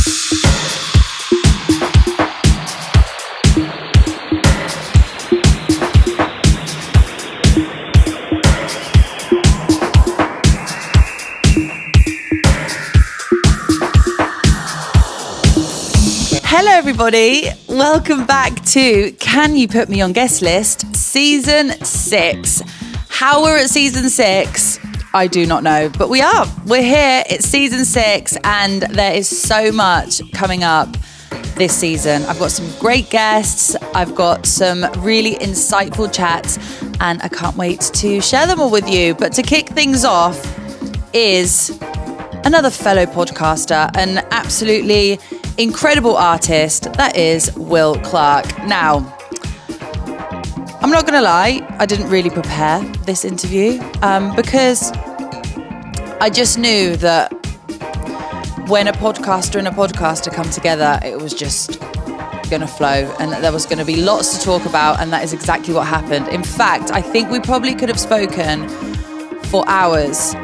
Hello everybody, welcome back to Can You Put Me on Guestlist, Season 6. How we're at Season 6, I do not know, but we are. We're here, it's Season 6, and there is so much coming up this season. I've got some great guests, I've got some really insightful chats, and I can't wait to share them all with you. But to kick things off is another fellow podcaster, an absolutely incredible artist, that is Will Clarke. Now, I'm not gonna lie, I didn't really prepare this interview because I just knew that when a podcaster and a podcaster come together, it was just gonna flow and that there was gonna be lots to talk about, and that is exactly what happened. In fact, I think we probably could have spoken for hours.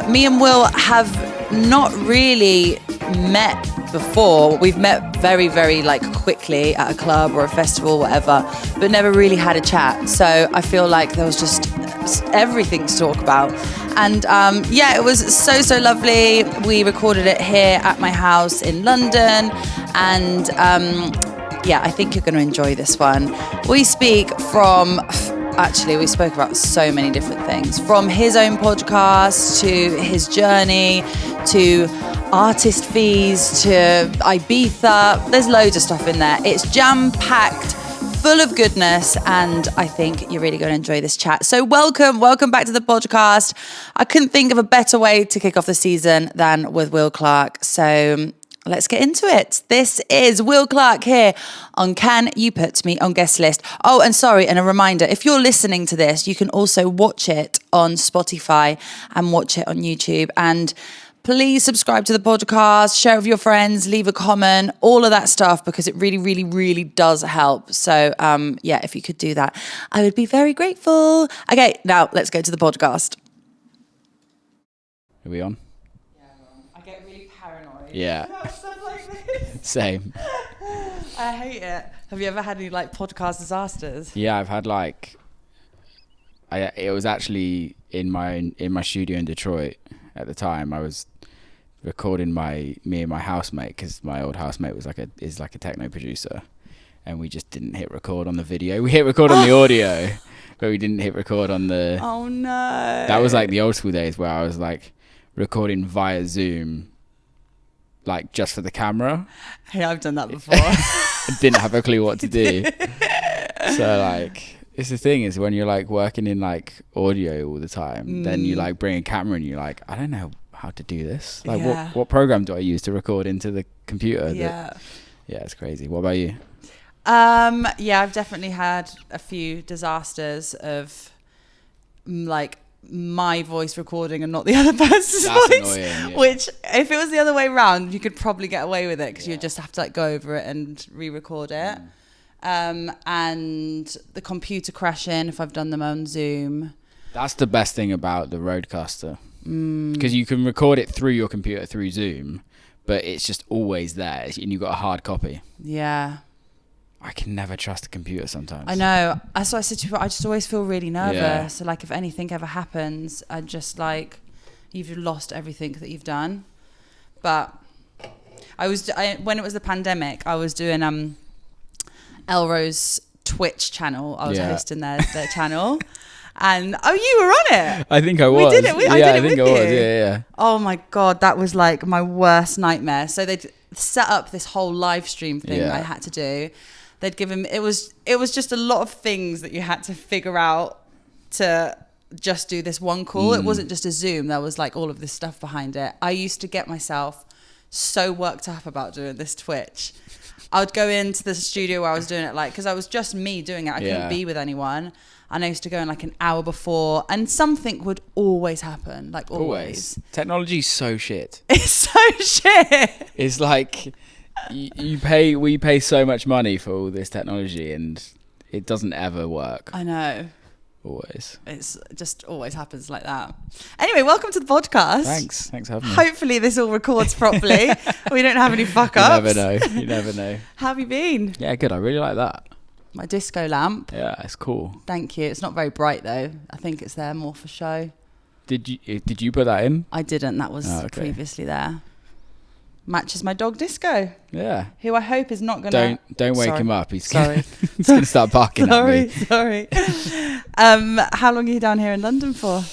Me and Will have not really met before. We've met very, very quickly at a club or a festival, whatever, but never really had a chat. So I feel like there was just everything to talk about. And it was so lovely. We recorded it here at my house in London. And I think you're going to enjoy this one. We spoke about so many different things, from his own podcast to his journey to artist fees to Ibiza. There's loads of stuff in there. It's jam-packed, full of goodness, and I think you're really going to enjoy this chat. So welcome back to the podcast. I couldn't think of a better way to kick off the season than with Will Clarke. So let's get into it. This is Will Clarke here on Can You Put Me on Guestlist. Oh, and sorry, and a reminder, if you're listening to this, you can also watch it on Spotify and watch it on YouTube. And please subscribe to the podcast, share it with your friends, leave a comment, all of that stuff, because it really, really, really does help. So, if you could do that, I would be very grateful. Okay, now let's go to the podcast. Are we on? Yeah, I get really paranoid. Yeah. About stuff like this. Same. I hate it. Have you ever had any podcast disasters? Yeah, I've had it was actually in my studio in Detroit at the time. I was recording me and my housemate, because my old housemate is like a techno producer, and we just didn't hit record on the video. We hit record on the audio, but we didn't hit record on the... Oh no. That was like the old school days where I was recording via Zoom, just for the camera. Hey, I've done that before. I didn't have a clue what to do. So it's the thing is, when you're working in audio all the time, then you bring a camera and you're I don't know how to do this. What program do I use to record into the computer? Yeah, it's crazy. What about you? I've definitely had a few disasters of my voice recording and not the other person's voice. Annoying, yeah. Which, if it was the other way around, you could probably get away with it, because you just have to go over it and re-record it. And the computer crashing if I've done them on Zoom. That's the best thing about the Rodecaster, because you can record it through your computer through Zoom, but it's just always there, and you've got a hard copy. Yeah. I can never trust a computer sometimes. I know. That's what I said to you. I just always feel really nervous. Yeah. So if anything ever happens, I'm just you've lost everything that you've done. But when it was the pandemic, I was doing Elro's Twitch channel. I was hosting their channel. And you were on it. I think I was. We did it. I think I was. Yeah. Oh my God, that was my worst nightmare. So they'd set up this whole live stream thing that I had to do. They'd give him. It was just a lot of things that you had to figure out to just do this one call. It wasn't just a Zoom. There was all of this stuff behind it. I used to get myself so worked up about doing this Twitch. I would go into the studio where I was doing it, because I was just me doing it. I couldn't be with anyone. And I used to go in an hour before, and something would always happen, always. Technology's so shit. It's so shit. It's we pay so much money for all this technology, and it doesn't ever work. I know. Always. It's just always happens like that. Anyway, welcome to the podcast. Thanks for having me. Hopefully this all records properly. We don't have any fuck ups. You never know. How have you been? Yeah, good. I really like that. My disco lamp. Yeah, it's cool. Thank you. It's not very bright though. I think it's there more for show. Did you put that in? I didn't. That was previously there. Matches my dog Disco. Yeah. Who I hope is not gonna. Don't wake him up. He's Sorry. he's gonna start barking at me. Sorry. How long are you down here in London for?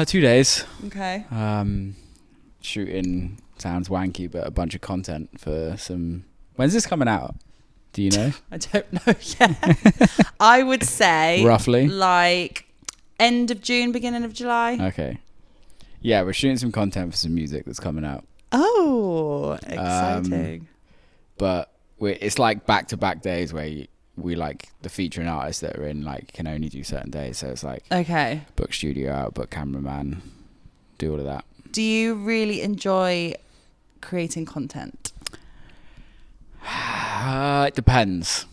2 days. Okay. Shooting sounds wanky, but a bunch of content for some. When's this coming out? Do you know? I don't know yet. I would say roughly like end of June, beginning of July. Okay. Yeah, we're shooting some content for some music that's coming out. Oh, exciting. But it's like back-to-back days where we like the featuring artists that are in like can only do certain days. So it's like book studio out, book cameraman, do all of that. Do you really enjoy creating content? It depends.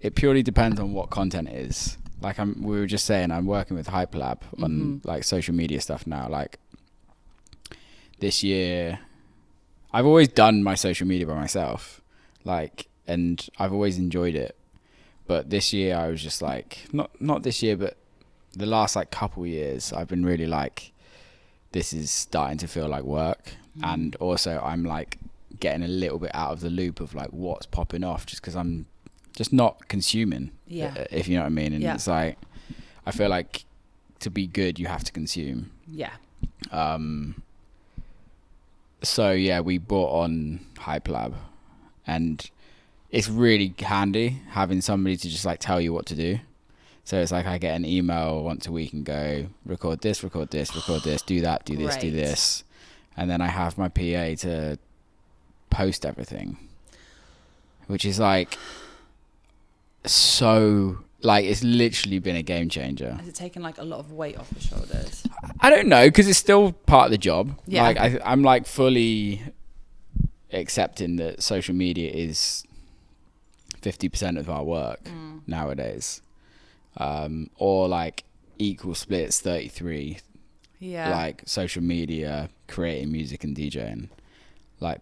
It purely depends on what content it is. Like we were just saying, I'm working with Hyperlab on like social media stuff now. Like this year, I've always done my social media by myself, like, and I've always enjoyed it. But this year, I was just like, not this year, but the last like couple years, I've been really like, this is starting to feel like work, and also I'm like getting a little bit out of the loop of like what's popping off, just because I'm just not consuming. If you know what I mean. And it's like, I feel like to be good, you have to consume. Yeah. So yeah, we bought on Hyperlab, and it's really handy having somebody to just like tell you what to do. So it's like I get an email once a week and go record this, do that, do this, do this, and then I have my PA to post everything, which is like so like it's literally been a game changer. Has it taken like a lot of weight off the shoulders? I don't know, because it's still part of the job. Yeah. Like I'm like fully accepting that social media is 50% of our work nowadays, or like equal splits 33. Yeah. Like social media, creating music and DJing, like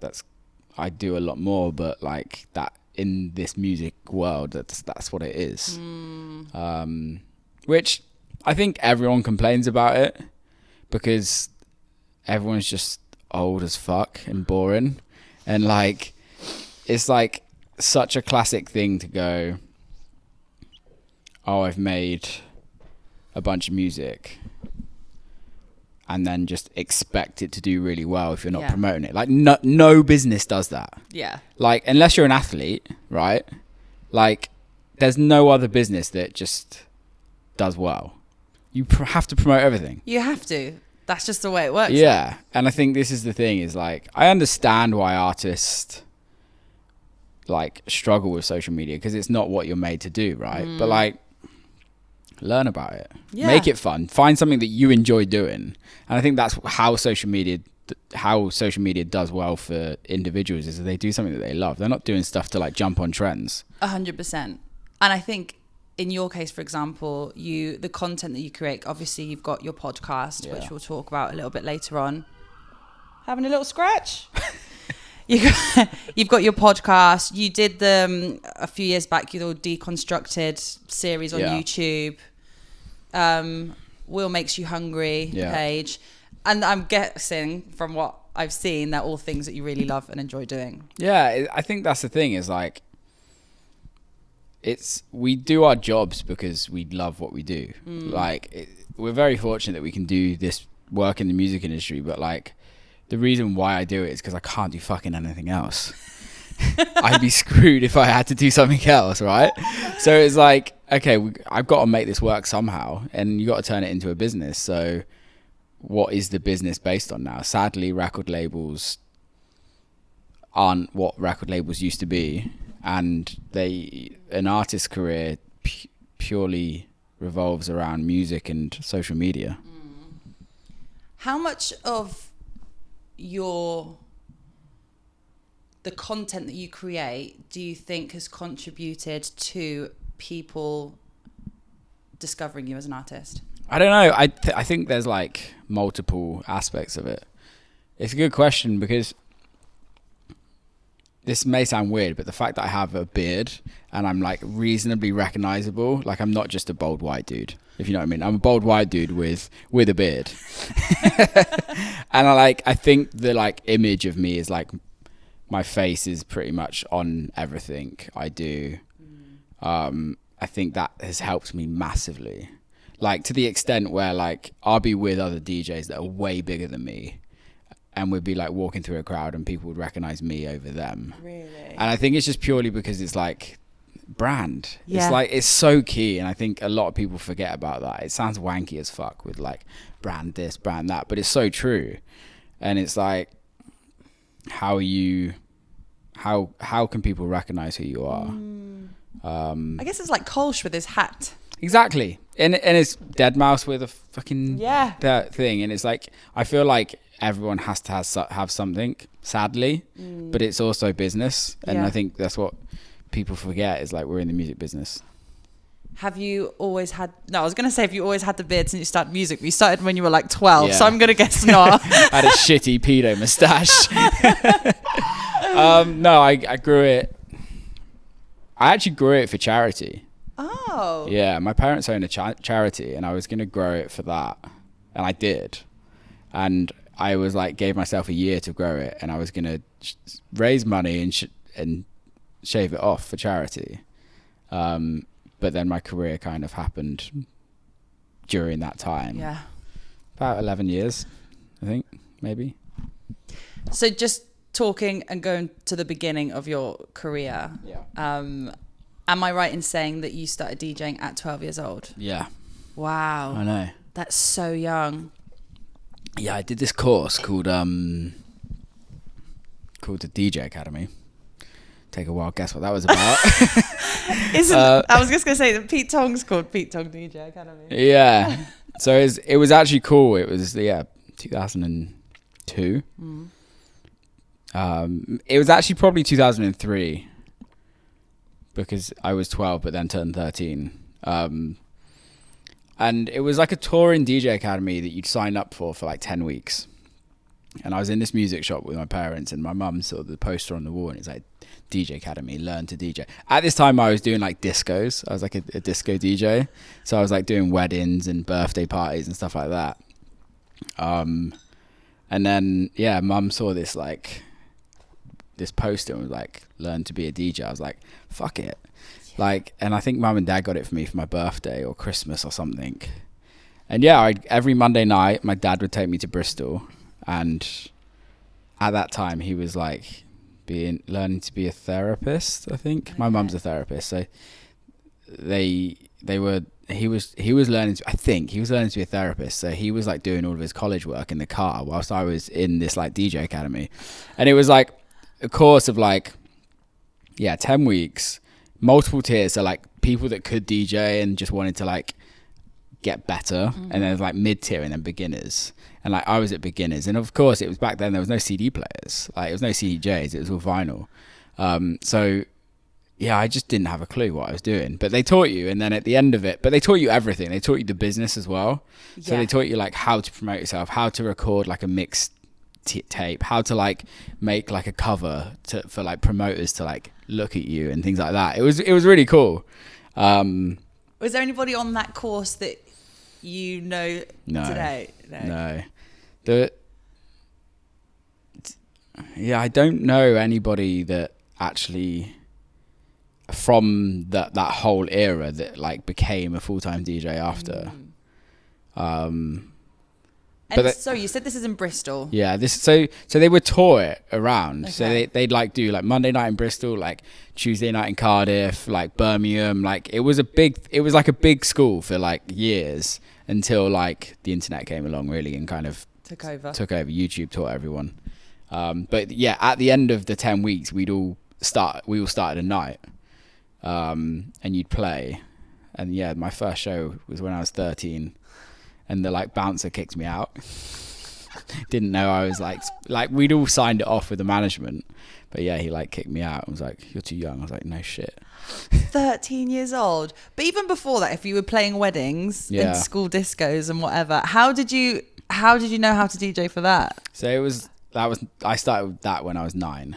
I do a lot more, but like that in this music world, that's what it is. Which I think everyone complains about it because everyone's just old as fuck and boring, and like it's like such a classic thing to go, oh, I've made a bunch of music, and then just expect it to do really well if you're not promoting it. Like no business does that. Yeah. Like unless you're an athlete, right? Like there's no other business that just does well. You have to promote everything. You have to. That's just the way it works. Yeah. And I think this is the thing is like, I understand why artists like struggle with social media because it's not what you're made to do, right? But like, learn about it. Yeah. Make it fun. Find something that you enjoy doing. And I think that's how social media does well for individuals, is that they do something that they love. They're not doing stuff to like jump on trends. 100%. And I think in your case, for example, the content that you create, obviously you've got your podcast, which we'll talk about a little bit later on. Having a little scratch? You've got your podcast. You did a few years back, your Deconstructed series on YouTube. Will Makes You Hungry page. And I'm guessing from what I've seen, they're all things that you really love and enjoy doing. Yeah, I think that's the thing is like, we do our jobs because we love what we do. Like we're very fortunate that we can do this work in the music industry, but like the reason why I do it is because I can't do fucking anything else. I'd be screwed if I had to do something else, right? So it's like, okay, I've got to make this work somehow, and you got to turn it into a business. So what is the business based on now? Sadly, record labels aren't what record labels used to be, and an artist's career purely revolves around music and social media. How much of the content that you create do you think has contributed to people discovering you as an artist? I don't know. I think there's like multiple aspects of it. It's a good question because this may sound weird, but the fact that I have a beard and I'm like reasonably recognizable, like I'm not just a bald white dude, if you know what I mean. I'm a bald white dude with a beard. And I think the like image of me is like my face is pretty much on everything I do. I think that has helped me massively. Like to the extent where like I'll be with other DJs that are way bigger than me, and we'd be like walking through a crowd and people would recognize me over them. Really? And I think it's just purely because it's like brand. Yeah. It's like, it's so key. And I think a lot of people forget about that. It sounds wanky as fuck with like brand this, brand that, but it's so true. And it's like, how can people recognize who you are? I guess it's like Kolsch with his hat. Exactly. And it's Deadmau5 with a fucking that thing. And it's like, I feel like everyone has to have something, sadly, but it's also business. And I think that's what people forget is like, we're in the music business. Have you always had, no, I was going to say, if you always had the beard since you started music, but you started when you were like 12. Yeah. So I'm going to guess not. I had a shitty pedo mustache. No, I grew it. I actually grew it for charity. Oh. Yeah, my parents own a charity, and I was going to grow it for that. And I did. And I was like, gave myself a year to grow it, and I was going to raise money and shave it off for charity. But then my career kind of happened during that time. Yeah. About 11 years, I think, maybe. So just talking and going to the beginning of your career. Yeah. Am I right in saying that you started DJing at 12 years old? Yeah. Wow. I know. That's so young. Yeah, I did this course called the DJ Academy. Take a wild guess what that was about. I was just going to say that Pete Tong's called Pete Tong DJ Academy. Yeah. So it was actually cool. It was 2002. It was actually probably 2003 because I was 12 but then turned 13. And it was like a touring DJ Academy that you'd sign up for like 10 weeks. And I was in this music shop with my parents, and my mum saw the poster on the wall and it's like, DJ Academy, learn to DJ. At this time I was doing like discos. I was like a disco DJ. So I was like doing weddings and birthday parties and stuff like that. And then, yeah, mum saw this poster and was like, learn to be a DJ. I was like, fuck it. Like, and I think mum and dad got it for me for my birthday or Christmas or something. And yeah, every Monday night, my dad would take me to Bristol. And at that time, he was like learning to be a therapist, I think. Okay. My mum's a therapist. So he was learning to, I think he was learning to be a therapist. So he was like doing all of his college work in the car whilst I was in this like DJ Academy. And it was like a course of like, 10 weeks, multiple tiers. So like people that could DJ and just wanted to like get better. Mm-hmm. And then like mid tier and then beginners. And like I was at beginners. And of course it was back then, there was no CD players. Like it was no CDJs, it was all vinyl. So yeah, I just didn't have a clue what I was doing. But they taught you, and then at the end of it, but they taught you everything. They taught you the business as well. So they taught you like how to promote yourself, how to record like a mixed tape, how to like make like a cover for like promoters to like look at you and things like that. It was really cool. Was there anybody on that course that you know today? No. I don't know anybody that actually from that whole era that like became a full-time DJ after. So you said this is in Bristol. Yeah, so they would tour it around. Okay. So they'd like do like Monday night in Bristol, like Tuesday night in Cardiff, like Birmingham. Like it was like a big school for like years until like the internet came along really and kind of took over. YouTube taught everyone. But yeah, at the end of the 10 weeks, we all started a night, and you'd play. And yeah, my first show was when I was 13. And the like bouncer kicked me out. Didn't know I was like we'd all signed it off with the management, But yeah, he like kicked me out and was like, "You're too young." I was like, "No shit." 13 years old. But even before that, if you were playing weddings and school discos and whatever, how did you know how to DJ for that? So I started that when I was 9.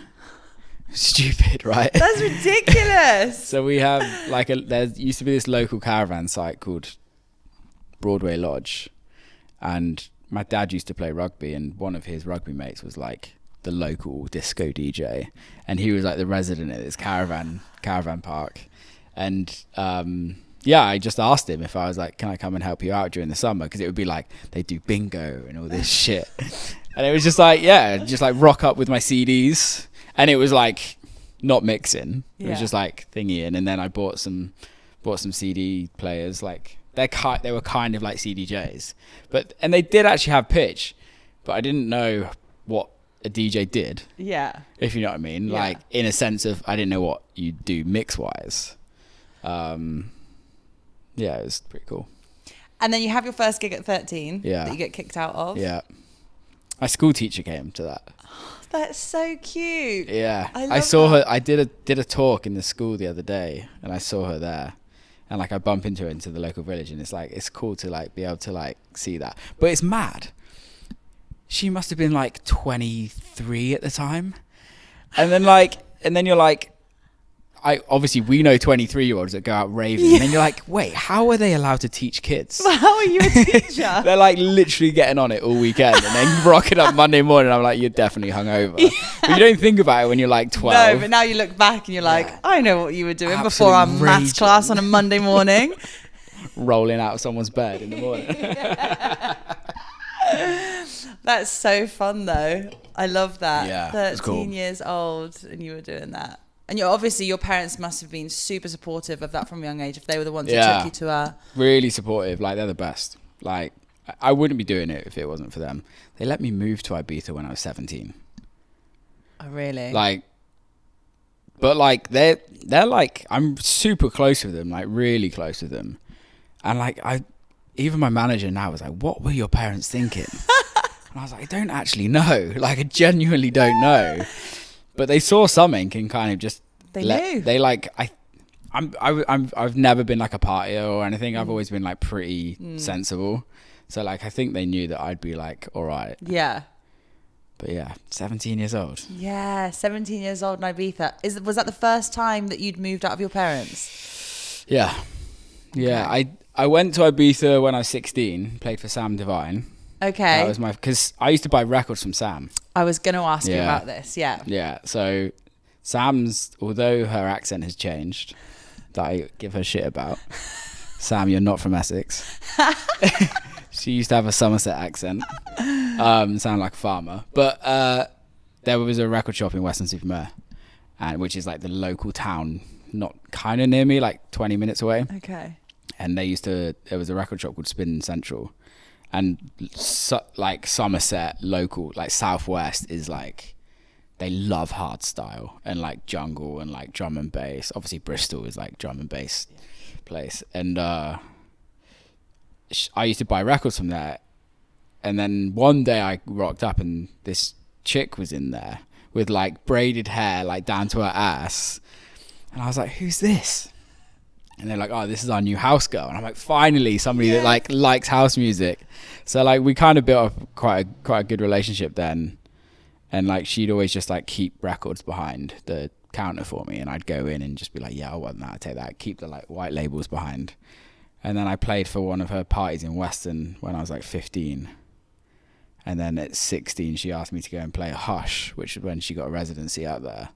Stupid, right? That's ridiculous. So we have like there used to be this local caravan site called Broadway Lodge, and my dad used to play rugby, and one of his rugby mates was like the local disco DJ, and he was like the resident at this caravan park. And I just asked him if I was like, can I come and help you out during the summer, because it would be like they do bingo and all this shit. And it was just like, just like rock up with my CDs, and it was like not mixing, it was just like thingy in. And then I bought some CD players, like they were kind of like CDJs, and they did actually have pitch, but I didn't know what a DJ did. Yeah. If you know what I mean. Yeah. Like in a sense of, I didn't know what you do mix wise. It was pretty cool. And then you have your first gig at 13 that you get kicked out of. Yeah. My school teacher came to that. That's so cute. Yeah. I saw her. I did a talk in the school the other day, and I saw her there. And like I bump into her into the local village, and it's like, it's cool to like be able to like see that. But it's mad. She must have been like 23 at the time. And then you're like, obviously we know 23-year-olds that go out raving, and then you're like, wait, how are they allowed to teach kids? Well, how are you a teacher? They're like literally getting on it all weekend and then rocking up Monday morning. I'm like, you're definitely hungover. But you don't think about it when you're like 12. No, but now you look back and you're like, I know what you were doing before our maths class on a Monday morning. Rolling out of someone's bed in the morning. That's so fun though. I love that. Yeah, 13 cool. years old and you were doing that. And obviously your parents must have been super supportive of that from a young age, if they were the ones who took you to really supportive. Like, they're the best. Like, I wouldn't be doing it if it wasn't for them. They let me move to Ibiza when I was 17. Oh, really? Like, but like they're like, I'm super close with them, like really close with them. And like, even my manager now was like, what were your parents thinking? And I was like, I don't actually know. Like, I genuinely don't know. But they saw something and kind of just knew. They like, I've never been like a partier or anything. I've always been like pretty sensible. So like, I think they knew that I'd be like, all right. Yeah. But yeah, 17 years old. Yeah, 17 years old in Ibiza. Was that the first time that you'd moved out of your parents? Yeah. Yeah, okay. I went to Ibiza when I was 16, played for Sam Divine. Okay. That was because I used to buy records from Sam. I was going to ask you about this, yeah. Yeah, so Sam's, although her accent has changed, that I give her shit about. Sam, you're not from Essex. She used to have a Somerset accent, sound like a farmer. But there was a record shop in Weston-super-Mare, which is like the local town, not kind of near me, like 20 minutes away. Okay. And there was a record shop called Spin Central. And like Somerset, local, like Southwest is like, they love hard style and like jungle and like drum and bass. Obviously Bristol is like drum and bass place. And I used to buy records from there. And then one day I rocked up and this chick was in there with like braided hair, like down to her ass. And I was like, who's this? And they're like, oh, this is our new house girl. And I'm like, finally, somebody that like likes house music. So like, we kind of built up quite a good relationship then. And like, she'd always just like keep records behind the counter for me. And I'd go in and just be like, yeah, I want that, I'll take that. Keep the like white labels behind. And then I played for one of her parties in Weston when I was like 15. And then at 16, she asked me to go and play Hush, which was when she got a residency out there.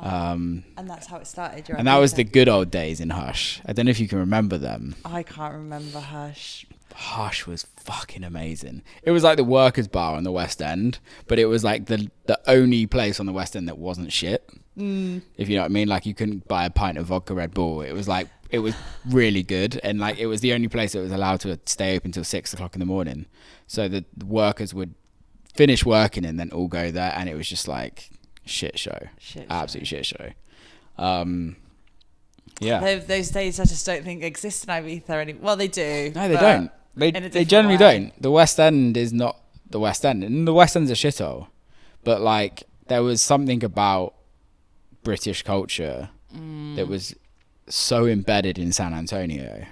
And that's how it started. And that was the good old days in Hush. I don't know if you can remember them. I can't remember Hush. Hush was fucking amazing. It was like the workers' bar on the West End, but it was like the only place on the West End that wasn't shit. If you know what I mean. Like, you couldn't buy a pint of vodka Red Bull. It was like, it was really good. And like, it was the only place that was allowed to stay open till 6 o'clock in the morning. So the workers would finish working and then all go there. And it was just like, shit show. Absolute shit show. Yeah. Those days I just don't think exist in Ibiza anymore. Well, they do. No, they don't. They generally don't. The West End is not the West End. And the West End's a shithole. But like, there was something about British culture that was so embedded in San Antonio.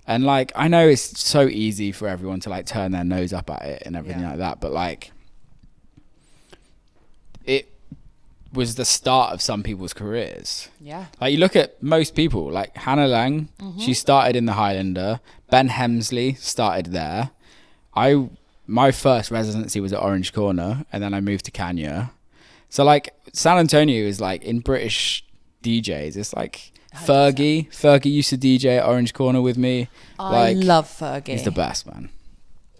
And like, I know it's so easy for everyone to like turn their nose up at it and everything like that, but like, it was the start of some people's careers. Yeah. Like, you look at most people, like Hannah Lang, she started in the Highlander. Ben Hemsley started there. My first residency was at Orange Corner, and then I moved to Kenya. So like, San Antonio is like, in British DJs, it's like 100%. Fergie used to DJ at Orange Corner with me. I love Fergie. He's the best, man.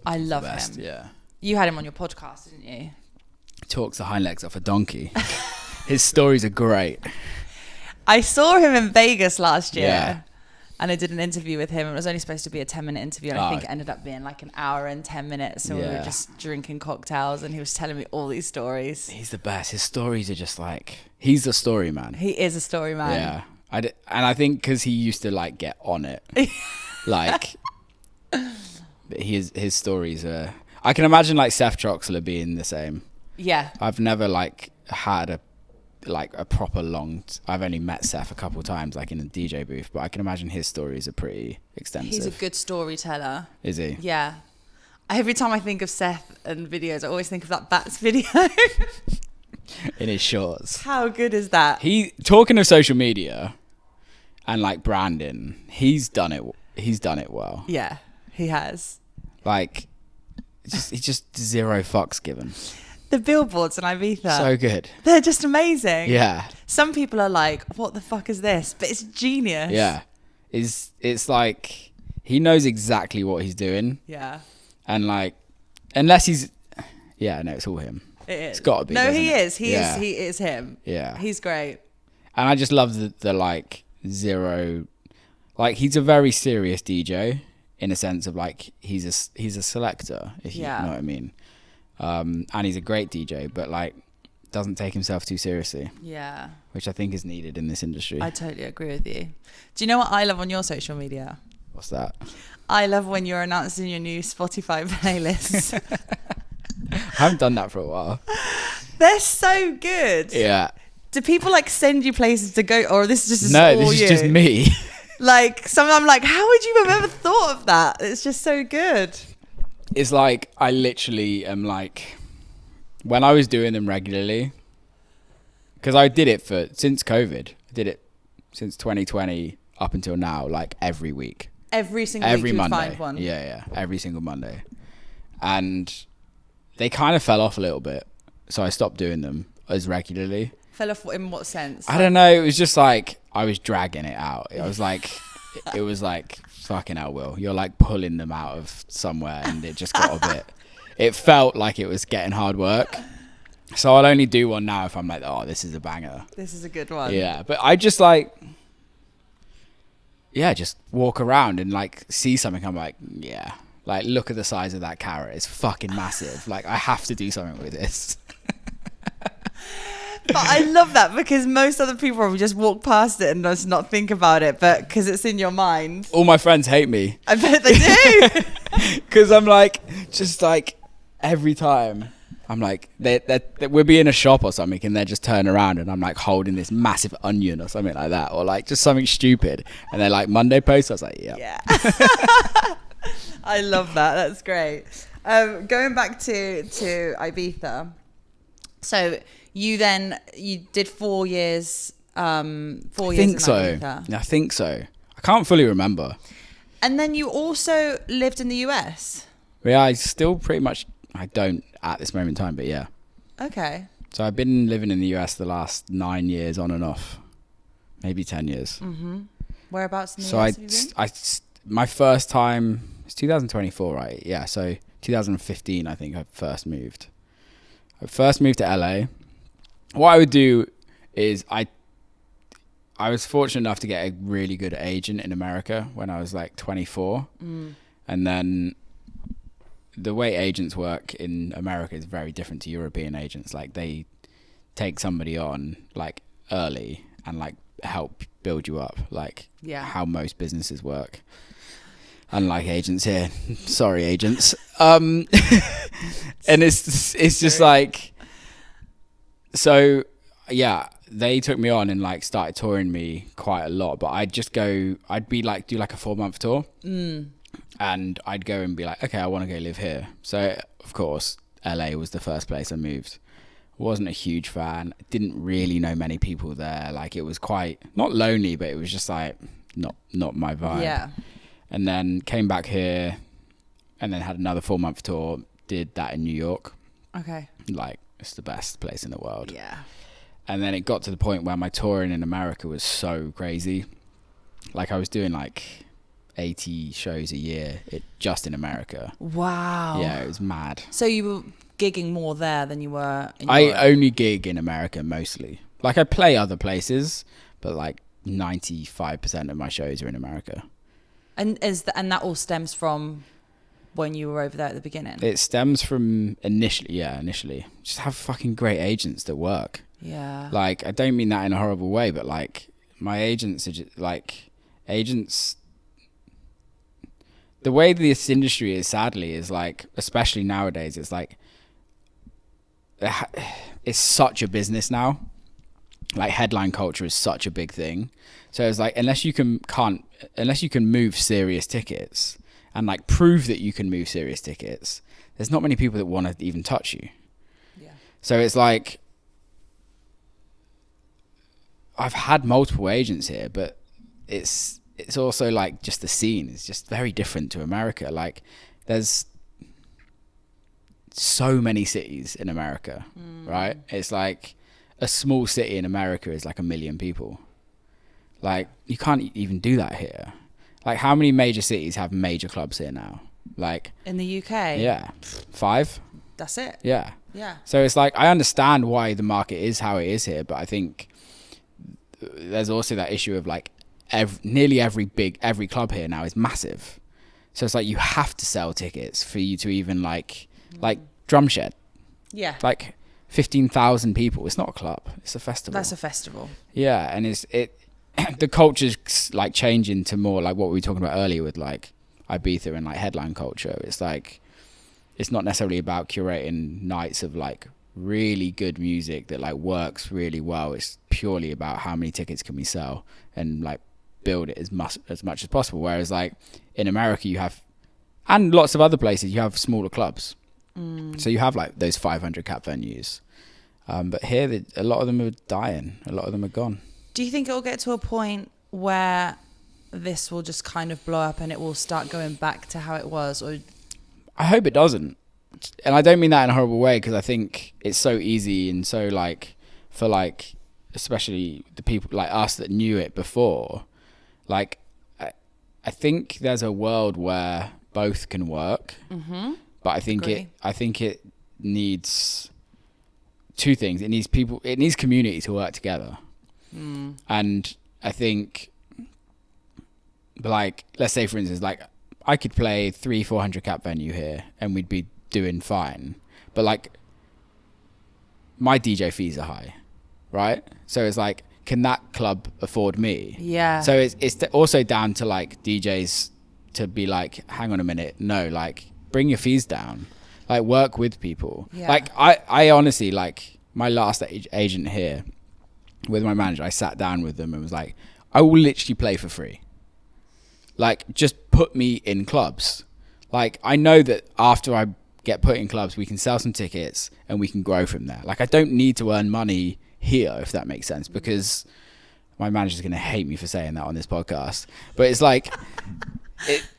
I love him. Yeah. You had him on your podcast, didn't you? Talks the hind legs off a donkey. His stories are great. I saw him in Vegas last year. Yeah. And I did an interview with him. It was only supposed to be a 10-minute interview. And I think it ended up being like an hour and 10 minutes. So we were just drinking cocktails and he was telling me all these stories. He's the best. His stories are just like, he's a story man. He is a story man. Yeah. And I think because he used to like get on it. Like, his stories are... I can imagine like Seth Troxler being the same. Yeah. I've never like had a proper I've only met Seth a couple of times like in a DJ booth, but I can imagine his stories are pretty extensive. He's a good storyteller. Is he? Yeah. Every time I think of Seth and videos, I always think of that Bats video. In his shorts. How good is that? Talking of social media and like branding, he's done it well. Yeah, he has. Like, he's just zero fucks given. The billboards in Ibiza. So good. They're just amazing. Yeah. Some people are like, what the fuck is this? But it's genius. Yeah. It's like, he knows exactly what he's doing. Yeah. And like, unless he's... Yeah, no, it's all him. It is. It's got to be. No, he it? is. He is him. Yeah. He's great. And I just love the like zero... Like, he's a very serious DJ in a sense of like, he's a selector, if you know what I mean. And he's a great DJ, but like doesn't take himself too seriously. Yeah. Which I think is needed in this industry. I totally agree with you. Do you know what I love on your social media? What's that? I love when you're announcing your new Spotify playlists. I haven't done that for a while. They're so good. Yeah. Do people like send you places to go, or this is just no, all this you? is just me. Like, I'm like, how would you have ever thought of that? It's just so good. It's like, I literally am like, when I was doing them regularly, because I did it since COVID, I did it since 2020 up until now, like every week. Every single week you would Monday. find one. Yeah, every single Monday. And they kind of fell off a little bit, so I stopped doing them as regularly. Fell off in what sense? I don't know, it was just like, I was dragging it out. I was like, it was like, fucking hell, Will, you're like pulling them out of somewhere, and it just got a bit, it felt like it was getting hard work. So I'll only do one now if I'm like, oh, this is a banger. This is a good one. Yeah, but I just like, just walk around and like see something. I'm like, yeah, like look at the size of that carrot. It's fucking massive. Like, I have to do something with this. But I love that, because most other people will just walk past it and just not think about it, but because it's in your mind. All my friends hate me. I bet they do. Because I'm like, just like every time I'm like, we'll be in a shop or something and they just turn around and I'm like holding this massive onion or something like that, or like just something stupid, and they're like, Monday post. I was like, yeah. I love that. That's great. Going back to Ibiza. So you did 4 years. 4 years. I think in so. Ibiza. I think so. I can't fully remember. And then you also lived in the US. Yeah, I still pretty much. I don't at this moment in time, but yeah. Okay. So I've been living in the US the last 9 years on and off, maybe 10 years. Mm-hmm. Whereabouts in the so US have you been? My first time, it's 2024, right? Yeah, so 2015, I think I first moved. I first moved to LA. What I would do is I was fortunate enough to get a really good agent in America when I was like 24. And then the way agents work in America is very different to European agents. Like, they take somebody on like early and like help build you up, like how most businesses work. Unlike agents here. Sorry, agents. And it's just like, So yeah, they took me on and like started touring me quite a lot, but I'd be like, do like a 4-month tour. And I'd go and be like, okay, I want to go live here. So of course, LA was the first place I moved. Wasn't a huge fan. Didn't really know many people there. Like it was quite, not lonely, but it was just like not my vibe. Yeah. And then came back here and then had another 4-month tour. Did that in New York. Okay. Like it's the best place in the world. Yeah. And then it got to the point where my touring in America was so crazy. Like I was doing like 80 shows a year just in America. Wow. Yeah, it was mad. So you were gigging more there than you were in I Europe? only gig in America mostly. Like I play other places, but like 95% of my shows are in America. And that all stems from when you were over there at the beginning? It stems from initially. Just have fucking great agents that work. Yeah. Like, I don't mean that in a horrible way, but like my agents are just like agents. The way this industry is, sadly, is like, especially nowadays, it's like, it's such a business now. Like headline culture is such a big thing. So it's like, unless you can move serious tickets and like prove that you can move serious tickets, there's not many people that want to even touch you. Yeah. So it's like, I've had multiple agents here, but it's also like just the scene is just very different to America. Like there's so many cities in America, right? It's like a small city in America is like 1 million people. Like you can't even do that here. Like how many major cities have major clubs here now? Like in the UK? Yeah, 5. That's it? Yeah. Yeah. So it's like, I understand why the market is how it is here, but I think there's also that issue of like nearly every club here now is massive. So it's like you have to sell tickets for you to even like Drumshed. Yeah. Like 15,000 people. It's not a club. It's a festival. That's a festival. Yeah, and the culture's like changing to more like what we were talking about earlier with like Ibiza and like headline culture. It's like, it's not necessarily about curating nights of like really good music that like works really well. It's purely about how many tickets can we sell and like build it as much as possible. Whereas like in America you have, and lots of other places, you have smaller clubs. So you have like those 500 cap venues. But here a lot of them are dying. A lot of them are gone. Do you think it will get to a point where this will just kind of blow up and it will start going back to how it was? Or I hope it doesn't. And I don't mean that in a horrible way, because I think it's so easy and so like, for like, especially the people like us that knew it before, like, I think there's a world where both can work. Mm-hmm. But I think it needs 2 things. It needs community to work together. And I think, like, let's say for instance, like I could play 300-400 cap venue here and we'd be doing fine, but like my DJ fees are high, right? So it's like, can that club afford me? Yeah. So it's also down to like DJs to be like, hang on a minute, no, like bring your fees down, like work with people. Yeah. Like I honestly, like my last agent here with my manager, I sat down with them and was like, I will literally play for free. Like, just put me in clubs. Like, I know that after I get put in clubs, we can sell some tickets and we can grow from there. Like, I don't need to earn money here, if that makes sense, because my manager's going to hate me for saying that on this podcast. But it's like,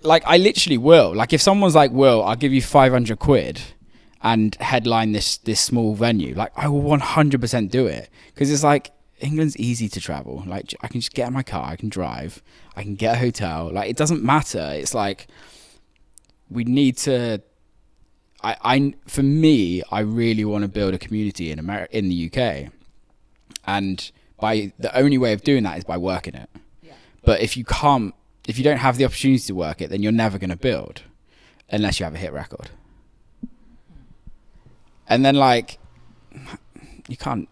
I literally will. Like, if someone's like, Will, I'll give you 500 quid and headline this small venue, like, I will 100% do it. Because it's like, England's easy to travel. Like, I can just get in my car, I can drive, I can get a hotel. Like, it doesn't matter. It's like, we need to. For me, I really want to build a community in the UK, and the only way of doing that is by working it. Yeah. But if you don't have the opportunity to work it, then you're never going to build, unless you have a hit record. And then like, you can't.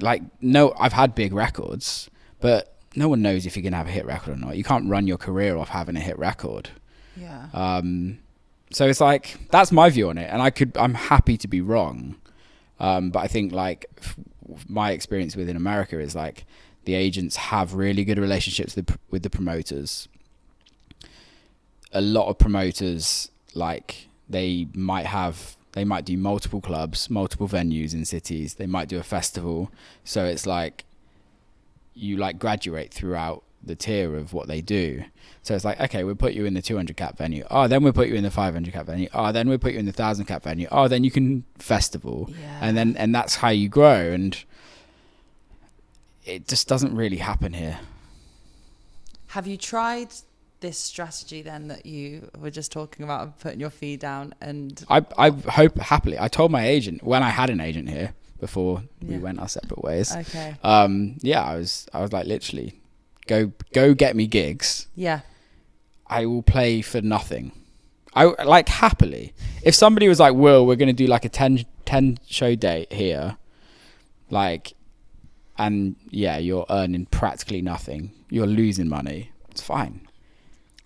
Like, no, I've had big records, but no one knows if you're going to have a hit record or not. You can't run your career off having a hit record. Yeah. So it's like, that's my view on it. And I'm happy to be wrong. But I think like my experience within America is like the agents have really good relationships with the promoters. A lot of promoters, like they might do multiple clubs, multiple venues in cities. They might do a festival. So it's like you like graduate throughout the tier of what they do. So it's like, okay, we'll put you in the 200 cap venue. Oh, then we'll put you in the 500 cap venue. Oh, then we'll put you in the 1,000 cap venue. Oh, then you can festival. Yeah. And that's how you grow. And it just doesn't really happen here. Have you tried this strategy then that you were just talking about of putting your fee down? And I hope happily. I told my agent when I had an agent here before we went our separate ways. Okay. I was like, literally, go get me gigs. Yeah. I will play for nothing. I like happily. If somebody was like, Will, we're going to do like a 10 show date here, like, and yeah, you're earning practically nothing. You're losing money. It's fine.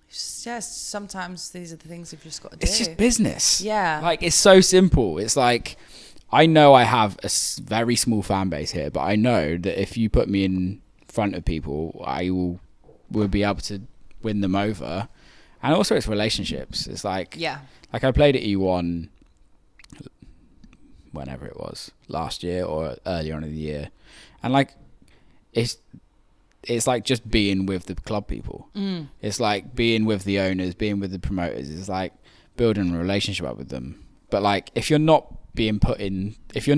Yes, sometimes these are the things you've just got to do. It's just business. Yeah. Like, it's so simple. It's like, I know I have a very small fan base here, but I know that if you put me in front of people, I will be able to win them over. And also it's relationships. It's like, like I played at E1 whenever it was, last year or earlier on in the year. And like, it's like just being with the club people. It's like being with the owners, being with the promoters. It's like building a relationship up with them. But like, if you're not being put in, if you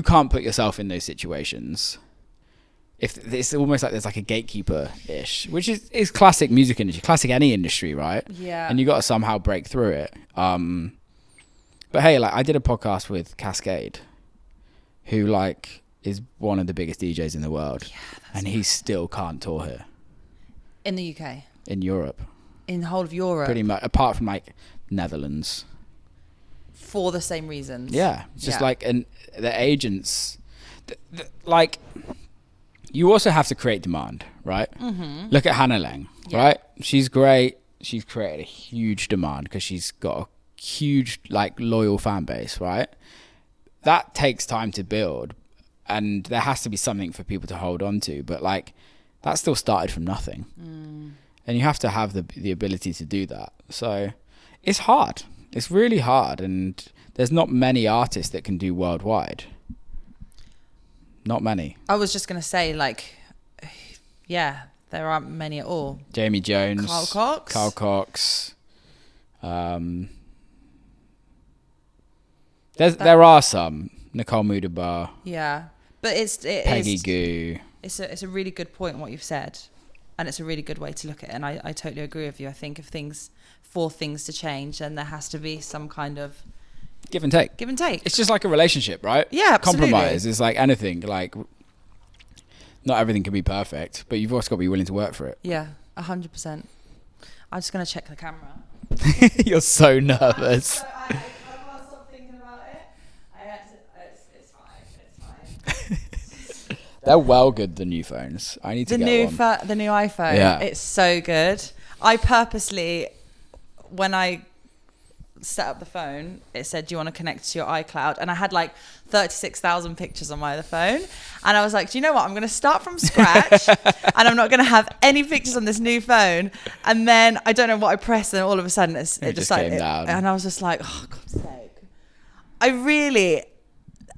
can't put yourself in those situations, if it's almost like there's like a gatekeeper-ish, which is classic music industry, classic any industry, right? Yeah. And you got to somehow break through it. But hey, like I did a podcast with Cascade, who like is one of the biggest DJs in the world, and he still can't tour here. In the UK? In Europe. In the whole of Europe? Pretty much, apart from like Netherlands. For the same reasons? Yeah. It's just like, and the agents, like, you also have to create demand, right? Mm-hmm. Look at Hannah Lang, right? She's great. She's created a huge demand because she's got a huge, like, loyal fan base, right? That takes time to build, and there has to be something for people to hold on to. But, like, that still started from nothing. And you have to have the ability to do that. So it's hard. It's really hard. And there's not many artists that can do worldwide. Not many. I was just going to say, like, yeah, there aren't many at all. Jamie Jones. Carl Cox. There are some. Nicole Mudabar. Yeah. But Peggy Goo. It's a really good point what you've said. And it's a really good way to look at it. And I totally agree with you. I think for things to change, then there has to be some kind of give and take. It's just like a relationship, right? Yeah, absolutely. Compromise is like anything. Like, not everything can be perfect, but you've also got to be willing to work for it. Yeah, 100%. I'm just going to check the camera. You're so nervous. I can't stop thinking about it. It's fine. They're well good, the new phones. I need to get one. The new iPhone. Yeah. It's so good. I purposely, when I set up the phone, it said, do you want to connect to your iCloud? And I had like 36,000 pictures on my other phone. And I was like, do you know what? I'm going to start from scratch and I'm not going to have any pictures on this new phone. And then I don't know what I pressed, and all of a sudden it just like, came down. And I was just like, oh, God's sake.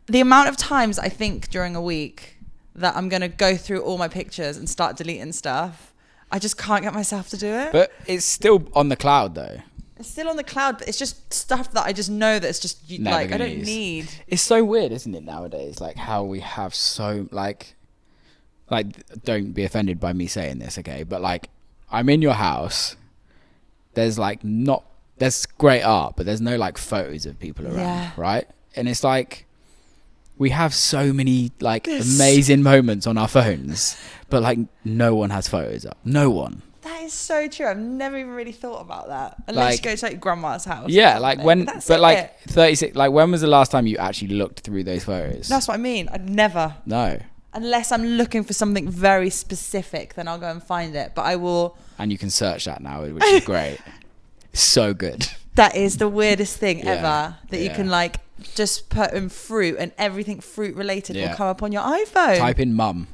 The amount of times I think during a week that I'm going to go through all my pictures and start deleting stuff, I just can't get myself to do it. But it's still on the cloud though. It's still on the cloud, but it's just stuff that I just know that it's just like I don't need. It's so weird, isn't it, nowadays? Like how we have so like don't be offended by me saying this, okay? But like, I'm in your house. There's like there's great art, but there's no like photos of people around, right? And it's like we have so many like amazing moments on our phones, but like no one has photos up. No one. That is so true. I've never even really thought about that. Unless you go to like grandma's house. Yeah, like when, but like 36. Like when was the last time you actually looked through those photos? That's what I mean. I'd never. No. Unless I'm looking for something very specific, then I'll go and find it. But I will. And you can search that now, which is great. So good. That is the weirdest thing Yeah, ever. That you yeah. can like just put in fruit and everything fruit related Yeah. will come up on your iPhone. Type in mum.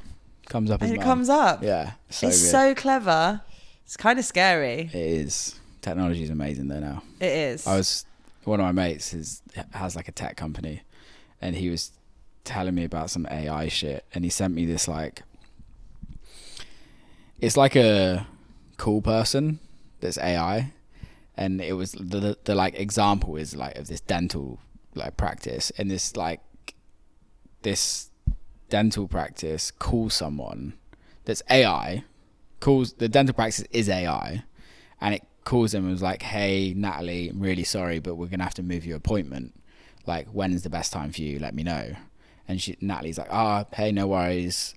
Comes up as and it mum. comes up. Yeah. So It's good. so clever. It's kind of scary. It is. Technology is amazing though now. It is. One of my mates has like a tech company, and he was telling me about some AI shit, and he sent me this like, it's like a cool person that's AI, and it was the like example is like of this dental like practice, and this dental practice calls someone that's AI, calls the dental practice is AI, and it calls them and was like, hey Natalie, I'm really sorry, but we're gonna have to move your appointment. Like, when is the best time for you? Let me know. And Natalie's like, hey, no worries.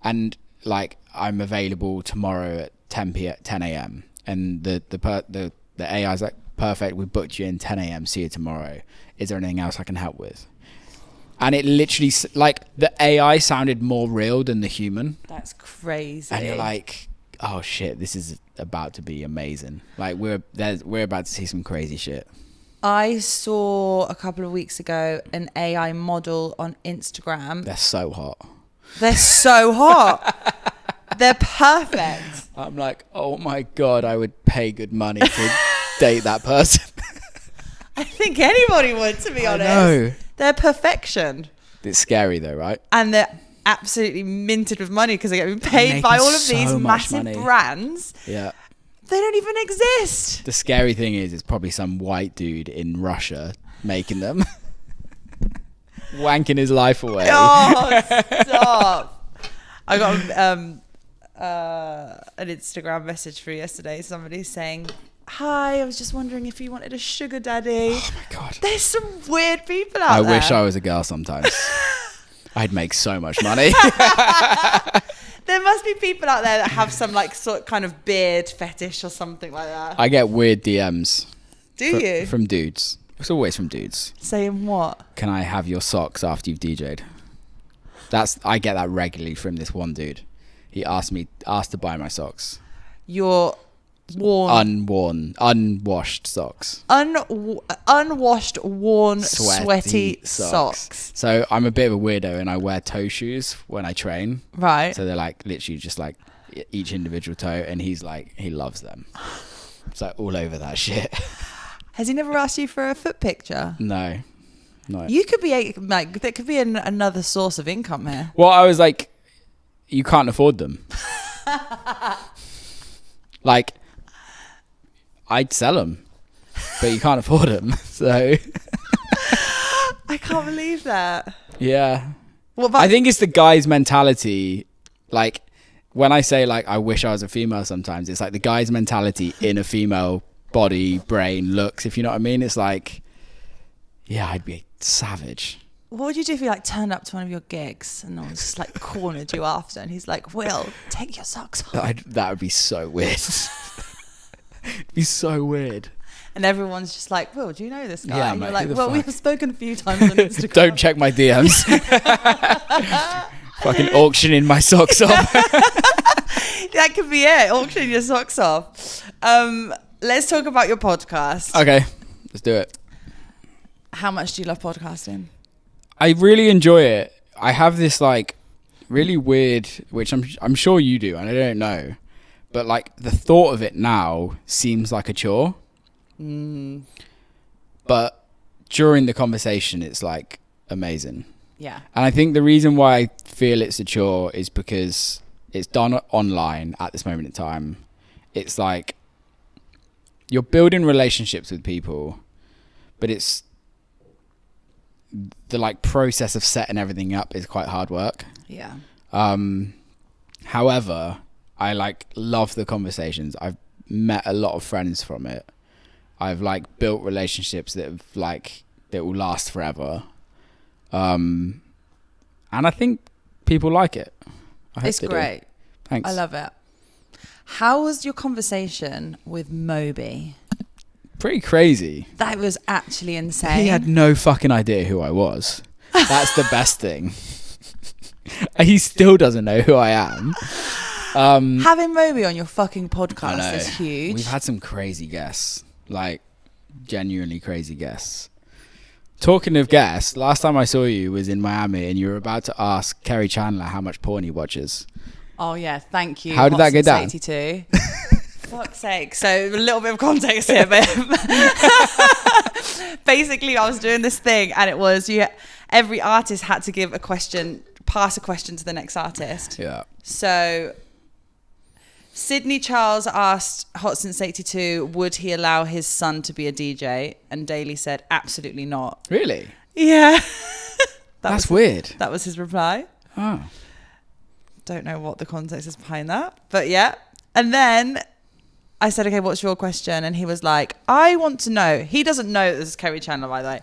And like, I'm available tomorrow at 10 a.m. And the AI's like, perfect, we booked you in 10 a.m. See you tomorrow. Is there anything else I can help with? And it literally, like, the AI sounded more real than the human. That's crazy. And you're like, oh shit, this is about to be amazing. Like, we're about to see some crazy shit. I saw a couple of weeks ago an AI model on Instagram. They're so hot. They're so hot. They're perfect. I'm like, oh my God, I would pay good money to date that person. I think anybody would, to be honest. know. They're perfection. It's scary though, right? And they're absolutely minted with money because they're getting paid by all of so these much massive money. brands. Yeah. They don't even exist. The scary thing is it's probably some white dude in Russia making them. Wanking his life away. Oh, stop. I got an Instagram message through yesterday. Somebody saying, hi, I was just wondering if you wanted a sugar daddy. Oh my God. There's some weird people out there. I wish I was a girl sometimes. I'd make so much money. There must be people out there that have some like sort of kind of beard fetish or something like that. I get weird DMs. Do you? From dudes. It's always from dudes. Saying what? Can I have your socks after you've DJ'd? I get that regularly from this one dude. He asked to buy my socks. Your unwashed socks. Unwashed, worn, sweaty socks. So I'm a bit of a weirdo, and I wear toe shoes when I train. Right. So they're like literally just like each individual toe, and he's like, he loves them. So all over that shit. Has he never asked you for a foot picture? No. You could be like, there could be another source of income here. Well, I was like, you can't afford them. Like, I'd sell them, but you can't afford them. So I can't believe that. yeah. What about I think it's the guy's mentality. Like, when I say like I wish I was a female sometimes, it's like the guy's mentality in a female body, brain, looks, if you know what I mean. It's like, yeah, I'd be savage. what would you do if you like turned up to one of your gigs and I was just like cornered you after and he's like, Will, take your socks off. That would be so weird. It'd be so weird. And everyone's just like, Will, do you know this guy? Yeah, and mate, you're like, who the well, fuck? we've spoken a few times on Instagram. Don't check my DMs. Fucking auctioning my socks off. That could be it. Auctioning your socks off. Let's talk about your podcast. Okay, let's do it. How much do you love podcasting? I really enjoy it. I have this like really weird, which I'm sure you do, and I don't know, but like the thought of it now seems like a chore. But during the conversation, it's like amazing. Yeah. And I think the reason why I feel it's a chore is because it's done online at this moment in time. It's like you're building relationships with people, but it's the like process of setting everything up is quite hard work. Yeah. However, I like love the conversations. I've met a lot of friends from it. I've like built relationships that will last forever. And I think people like it. I hope It's they do. great. Thanks. I love it. How was your conversation with Moby? Pretty crazy. That was actually insane. He had no fucking idea who I was. That's the best thing. He still doesn't know who I am. Having Moby on your fucking I podcast know. is huge. We've had some crazy guests. Like, genuinely crazy guests. Talking of guests, last time I saw you was in Miami and you were about to ask Kerry Chandler how much porn he watches. Oh, yeah. Thank you. How did that go down? 82. Fuck's sake. So a little bit of context here, but basically I was doing this thing and it was every artist had to give a question, pass a question to the next artist. Yeah. So Sydney Charles asked Hot Since 82, would he allow his son to be a DJ? And Daly said, absolutely not. Really? Yeah. That's weird. That was his reply. Oh. Don't know what the context is behind that, but yeah. And then I said, okay, what's your question? And he was like, I want to know. He doesn't know this is Kerry Chandler, by the way.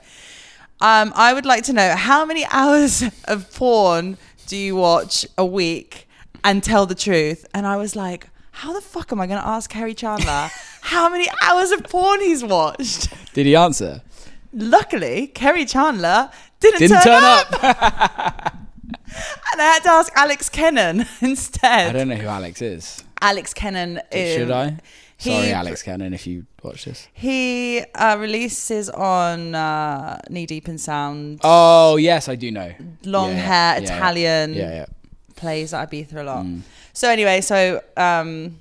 I would like to know how many hours of porn do you watch a week and tell the truth? And I was like, how the fuck am I going to ask Kerry Chandler how many hours of porn he's watched? Did he answer? Luckily, Kerry Chandler didn't turn up. And I had to ask Alex Kennan instead. I don't know who Alex is. Alex Kennan is... Should I? Sorry, Alex Kennan, if you watch this. He releases on Knee Deep in Sound. Oh, yes, I do know. Long hair, Italian. Yeah. Plays at Ibiza a lot. So anyway, and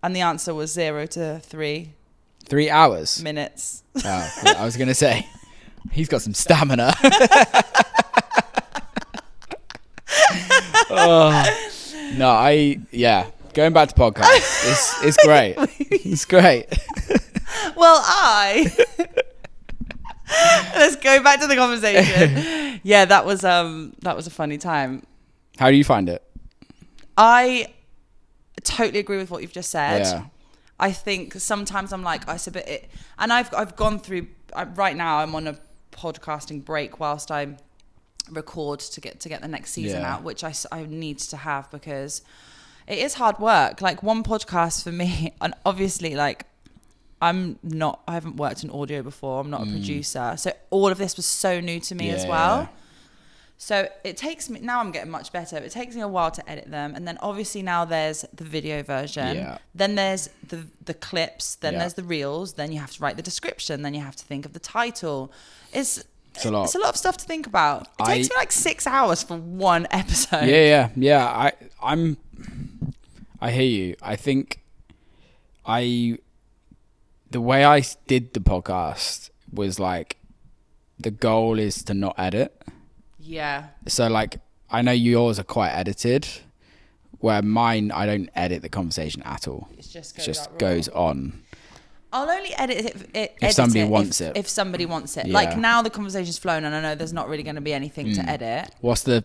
the answer was 0 to 3. 3 hours? Minutes. Oh, yeah, I was going to say, he's got some stamina. Going back to podcasts, it's great. It's great. Well, let's go back to the conversation. Yeah, that was a funny time. How do you find it? I totally agree with what you've just said. Yeah. I think sometimes I'm like, and I've gone through. Right now, I'm on a podcasting break whilst I record to get the next season out, which I need to have because it is hard work. Like one podcast for me, and obviously, like I haven't worked in audio before. I'm not a producer, so all of this was so new to me as well. Yeah. So it takes me, now I'm getting much better. It takes me a while to edit them. And then obviously now there's the video version. Yeah. Then there's the clips. Then there's the reels. Then you have to write the description. Then you have to think of the title. It's a lot of stuff to think about. It takes me like 6 hours for one episode. Yeah. I hear you. I think the way I did the podcast was like, the goal is to not edit. Yeah. So like, I know yours are quite edited, where mine, I don't edit the conversation at all. It just goes on. I'll only edit it if somebody wants it. If somebody wants it. Yeah. Like now the conversation's flown and I know there's not really going to be anything to edit. What's the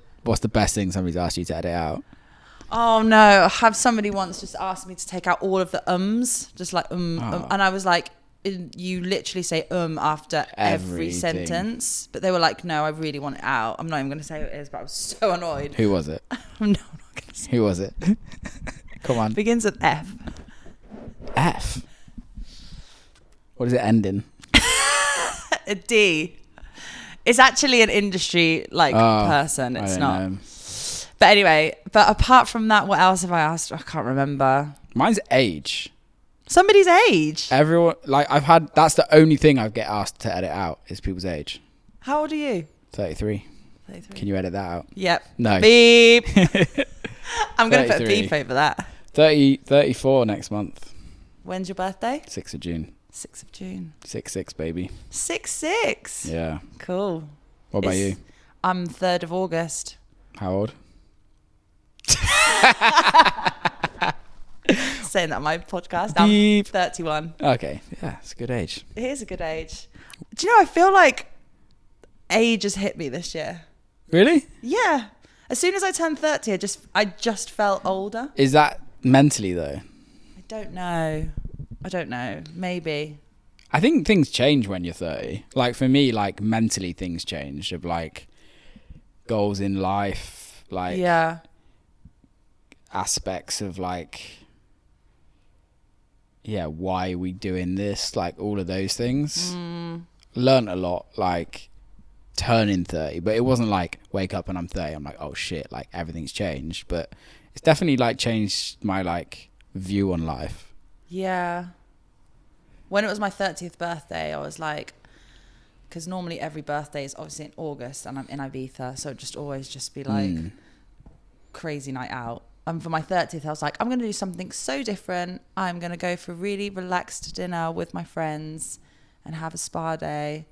best thing somebody's asked you to edit out? Oh no, I have somebody once just asked me to take out all of the just like and I was like, you literally say after every sentence, but they were like, no, I really want it out. I'm not even going to say who it is, but I was so annoyed. Who was it? No, I'm not going to say. Who was it? Come on. Begins with F. F? What does it end in? A D. It's actually an industry person. It's not. Know. But anyway, apart from that, what else have I asked? I can't remember. Mine's age. Somebody's age. Everyone, that's the only thing I get asked to edit out is people's age. How old are you? 33. Can you edit that out? Yep. No. Beep. I'm going to put a beep over that. 34 next month. When's your birthday? 6th of June. 6th of June. 6-6, baby. 6-6? Yeah. Cool. What about you? I'm 3rd of August. How old? Saying that on my podcast. I'm 31. Okay. Yeah, it's a good age. It is a good age. Do you know, I feel like age has hit me this year. Really? Yeah. As soon as I turned 30, I just felt older. Is that mentally though? I don't know. Maybe. I think things change when you're 30. Like for me, like mentally things change of like goals in life, like aspects of like, why are we doing this? Like all of those things. Learned a lot, like turning 30, but it wasn't like wake up and I'm 30. I'm like, oh shit, like everything's changed. But it's definitely like changed my like view on life. Yeah. When it was my 30th birthday, I was like, because normally every birthday is obviously in August and I'm in Ibiza, so it'd just always just be like crazy night out. And for my 30th, I was like, I'm going to do something so different. I'm going to go for a really relaxed dinner with my friends and have a spa day.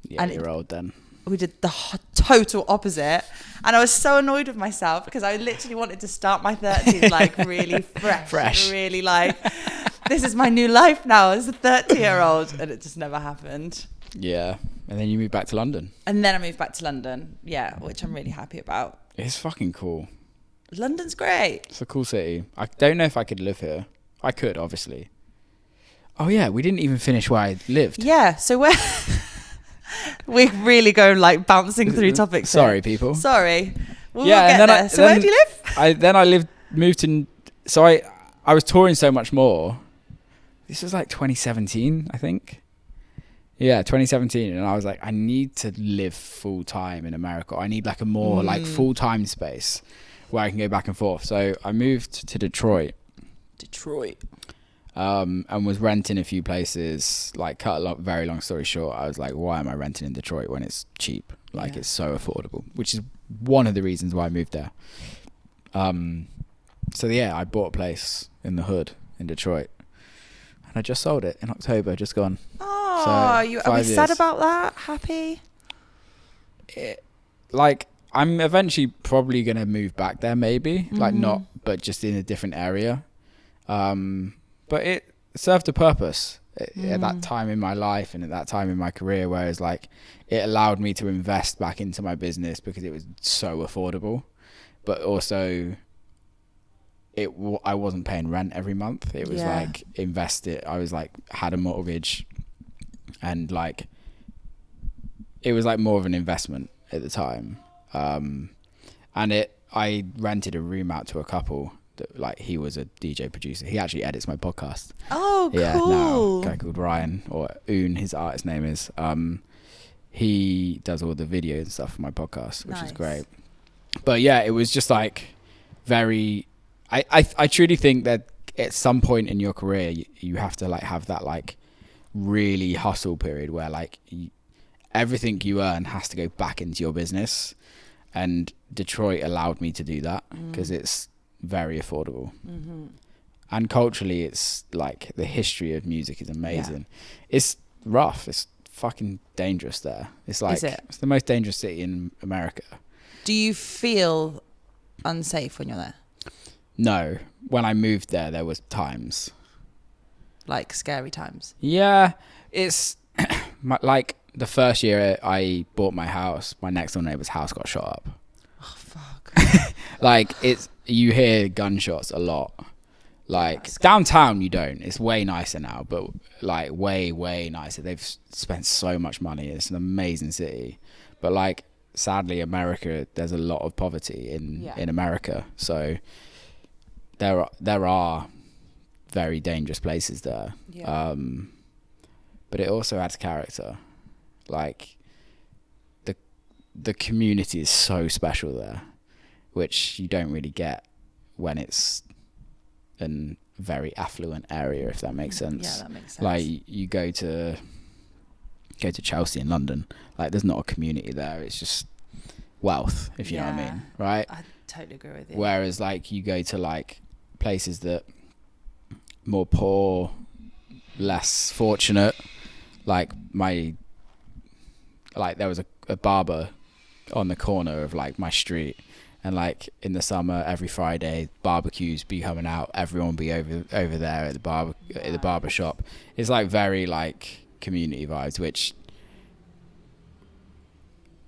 Yeah, and you're old then. We did the total opposite. And I was so annoyed with myself because I literally wanted to start my 30s like really fresh. Really like, this is my new life now as a 30-year-old. And it just never happened. Yeah. And then you moved back to London. And then I moved back to London. Yeah, which I'm really happy about. It's fucking cool. London's great. It's a cool city. I don't know if I could live here. I could, obviously. Oh, yeah. We didn't even finish where I lived. Yeah. So we're really going like bouncing through topics. Sorry, here. People. Sorry. We'll yeah. get there. So where do you live? Moved in. So I was touring so much more. This was like 2017, I think. Yeah, 2017. And I was like, I need to live full time in America. I need like a more like full time space where I can go back and forth. So I moved to Detroit. And was renting a few places. Like, cut a very long story short, I was like, why am I renting in Detroit when it's cheap? Like, it's so affordable, which is one of the reasons why I moved there. So yeah, I bought a place in the hood in Detroit, and I just sold it in October, just gone. Oh, so are we sad about that? Happy? I'm eventually probably going to move back there, maybe. Like, not, but just in a different area. But it served a purpose at that time in my life and at that time in my career, whereas like it allowed me to invest back into my business because it was so affordable, but also I wasn't paying rent every month. It was like invested. I was like, had a mortgage, and like it was like more of an investment at the time. And I rented a room out to a couple that, like, he was a DJ producer. He actually edits my podcast. Oh, cool. Yeah, now, a guy called Ryan, or Oon, his artist name is. He does all the videos and stuff for my podcast, which is great. But yeah, it was just like very, I truly think that at some point in your career, you have to like have that like really hustle period where like everything you earn has to go back into your business. And Detroit allowed me to do that because it's very affordable. And culturally, it's like the history of music is amazing. It's rough. It's fucking dangerous there. It's like, it's the most dangerous city in America. Do you feel unsafe when you're there? No. When I moved there was times. Like scary times? Yeah. It's like the first year I bought my house, my next door neighbor's house got shot up. Oh, fuck. Like, you hear gunshots a lot. Like, downtown you don't. It's way nicer now, but like way, way nicer. They've spent so much money. It's an amazing city. But like, sadly, America, there's a lot of poverty in America. So there are very dangerous places there. Yeah. But it also adds character. Like, the community is so special there, which you don't really get when it's a very affluent area, if that makes sense. Yeah, that makes sense. Like, you go to Chelsea in London, like, there's not a community there. It's just wealth, if you know what I mean, right? I totally agree with you. Whereas like you go to like places that more poor, less fortunate, like there was a barber on the corner of like my street, and like in the summer every Friday barbecues be coming out, everyone be over there at the barber shop. It's like very like community vibes, which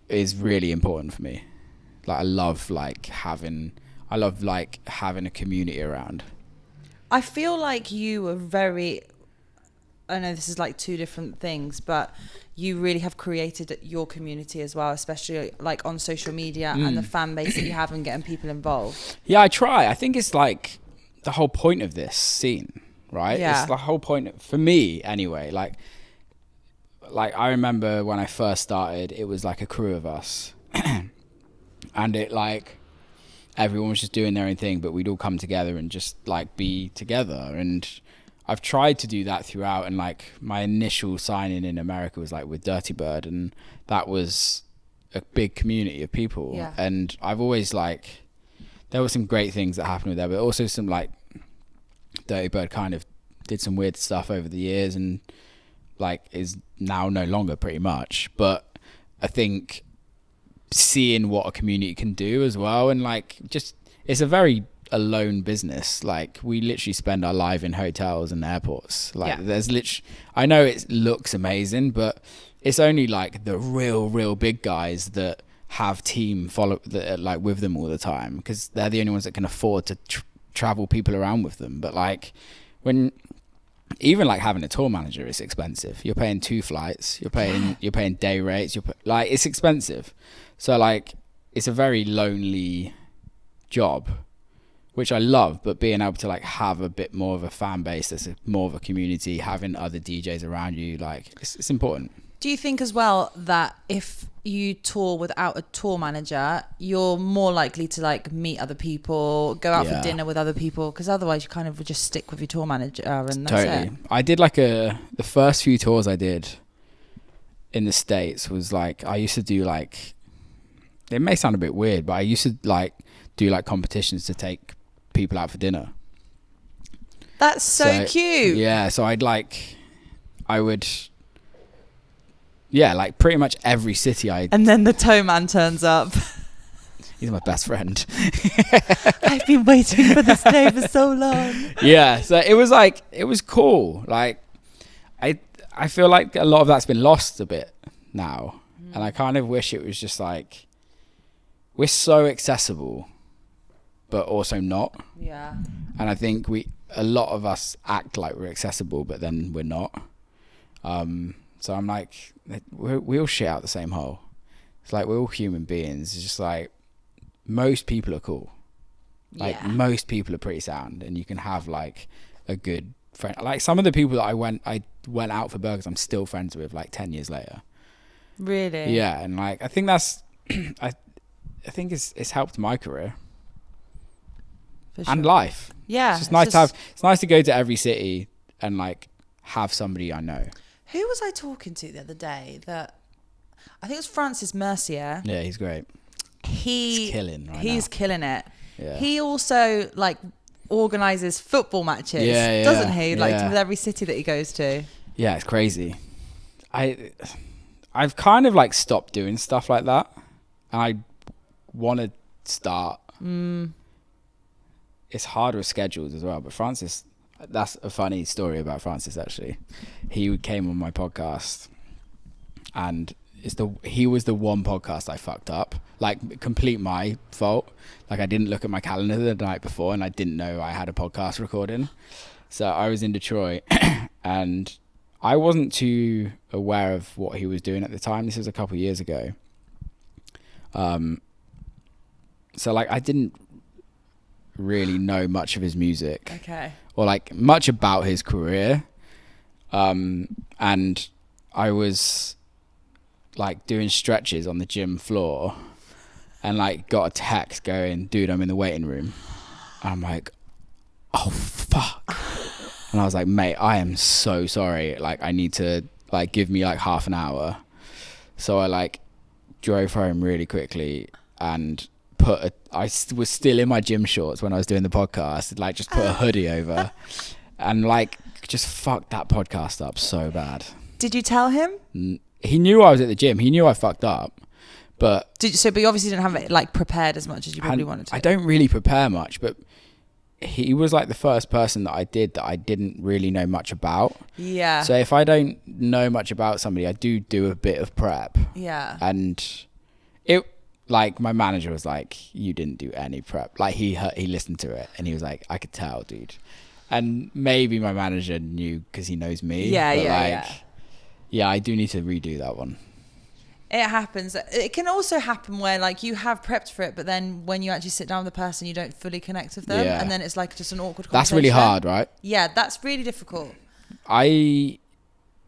is really important for me. Like, I love having a community around. I feel like you were very, I know this is like two different things, but you really have created your community as well, especially like on social media and the fan base that you have and getting people involved. Yeah, I try. I think it's like the whole point of this scene, right? Yeah. It's the whole point, for me anyway. Like I remember when I first started, it was like a crew of us. And it like, everyone was just doing their own thing, but we'd all come together and just like be together. And I've tried to do that throughout, and like my initial signing in America was like with Dirty Bird, and that was a big community of people. Yeah. And I've always like, there were some great things that happened with there, but also some like Dirty Bird kind of did some weird stuff over the years, and like is now no longer pretty much. But I think seeing what a community can do as well, and like just it's a very alone business. Like we literally spend our life in hotels and airports. Like there's literally, I know it looks amazing, but it's only like the real big guys that have team follow that like with them all the time, because they're the only ones that can afford to travel people around with them. But like when even like having a tour manager is expensive. You're paying 2 flights, you're paying day rates, like it's expensive. So like it's a very lonely job, which I love, but being able to like have a bit more of a fan base, that's more of a community, having other DJs around you, like it's important. Do you think as well that if you tour without a tour manager, you're more likely to like meet other people, go out for dinner with other people? Because otherwise you kind of would just stick with your tour manager and that's it. I did like the first few tours I did in the States was like, I used to do like, it may sound a bit weird, but I used to like do like competitions to take people out for dinner. That's so cute. Yeah, so I would like pretty much every city and then the tow man turns up. He's my best friend. I've been waiting for this day for so long. Yeah, so it was cool. Like I feel like a lot of that's been lost a bit now, and I kind of wish it was just like, we're so accessible but also not. Yeah. And I think a lot of us act like we're accessible, but then we're not. So I'm like, we all shit out the same hole. It's like we're all human beings. It's just like most people are cool. Like most people are pretty sound, and you can have like a good friend. Like some of the people that I went out for burgers, I'm still friends with like 10 years later. Really? Yeah, and like I think that's I think it's helped my career. Sure. And life. Yeah. It's just nice it's nice to go to every city and like have somebody I know. Who was I talking to the other day that I think it was Francis Mercier. Yeah, he's great. He's killing killing it. Yeah. He also like organizes football matches, doesn't he? Like with every city that he goes to. Yeah, it's crazy. I've kind of like stopped doing stuff like that, and I want to start. It's hard with schedules as well, but Francis, that's a funny story about Francis actually. He came on my podcast, and he was the one podcast I fucked up, like complete my fault. Like I didn't look at my calendar the night before, and I didn't know I had a podcast recording. So I was in Detroit and I wasn't too aware of what he was doing at the time. This was a couple of years ago. So like I didn't really know much of his music. Okay. Or like much about his career. And I was like doing stretches on the gym floor and like got a text going, dude, I'm in the waiting room. And I'm like, oh fuck. And I was like, mate, I am so sorry. Like I need to like give me like half an hour. So I like drove home really quickly and I was still in my gym shorts when I was doing the podcast, like just put a hoodie over and like just fucked that podcast up so bad. Did you tell him? He knew I was at the gym. He knew I fucked up, but but you obviously didn't have it like prepared as much as you probably wanted to. I don't really prepare much, but he was like the first person that I didn't really know much about. Yeah. So if I don't know much about somebody, I do a bit of prep. Yeah. And it, like my manager was like, you didn't do any prep. Like he listened to it and he was like, I could tell, dude. And maybe my manager knew because he knows me. Yeah. Yeah, I do need to redo that one. It happens. It can also happen where like you have prepped for it, but then when you actually sit down with the person, you don't fully connect with them. Yeah. And then it's like just an awkward conversation. That's really hard, right? Yeah, that's really difficult. I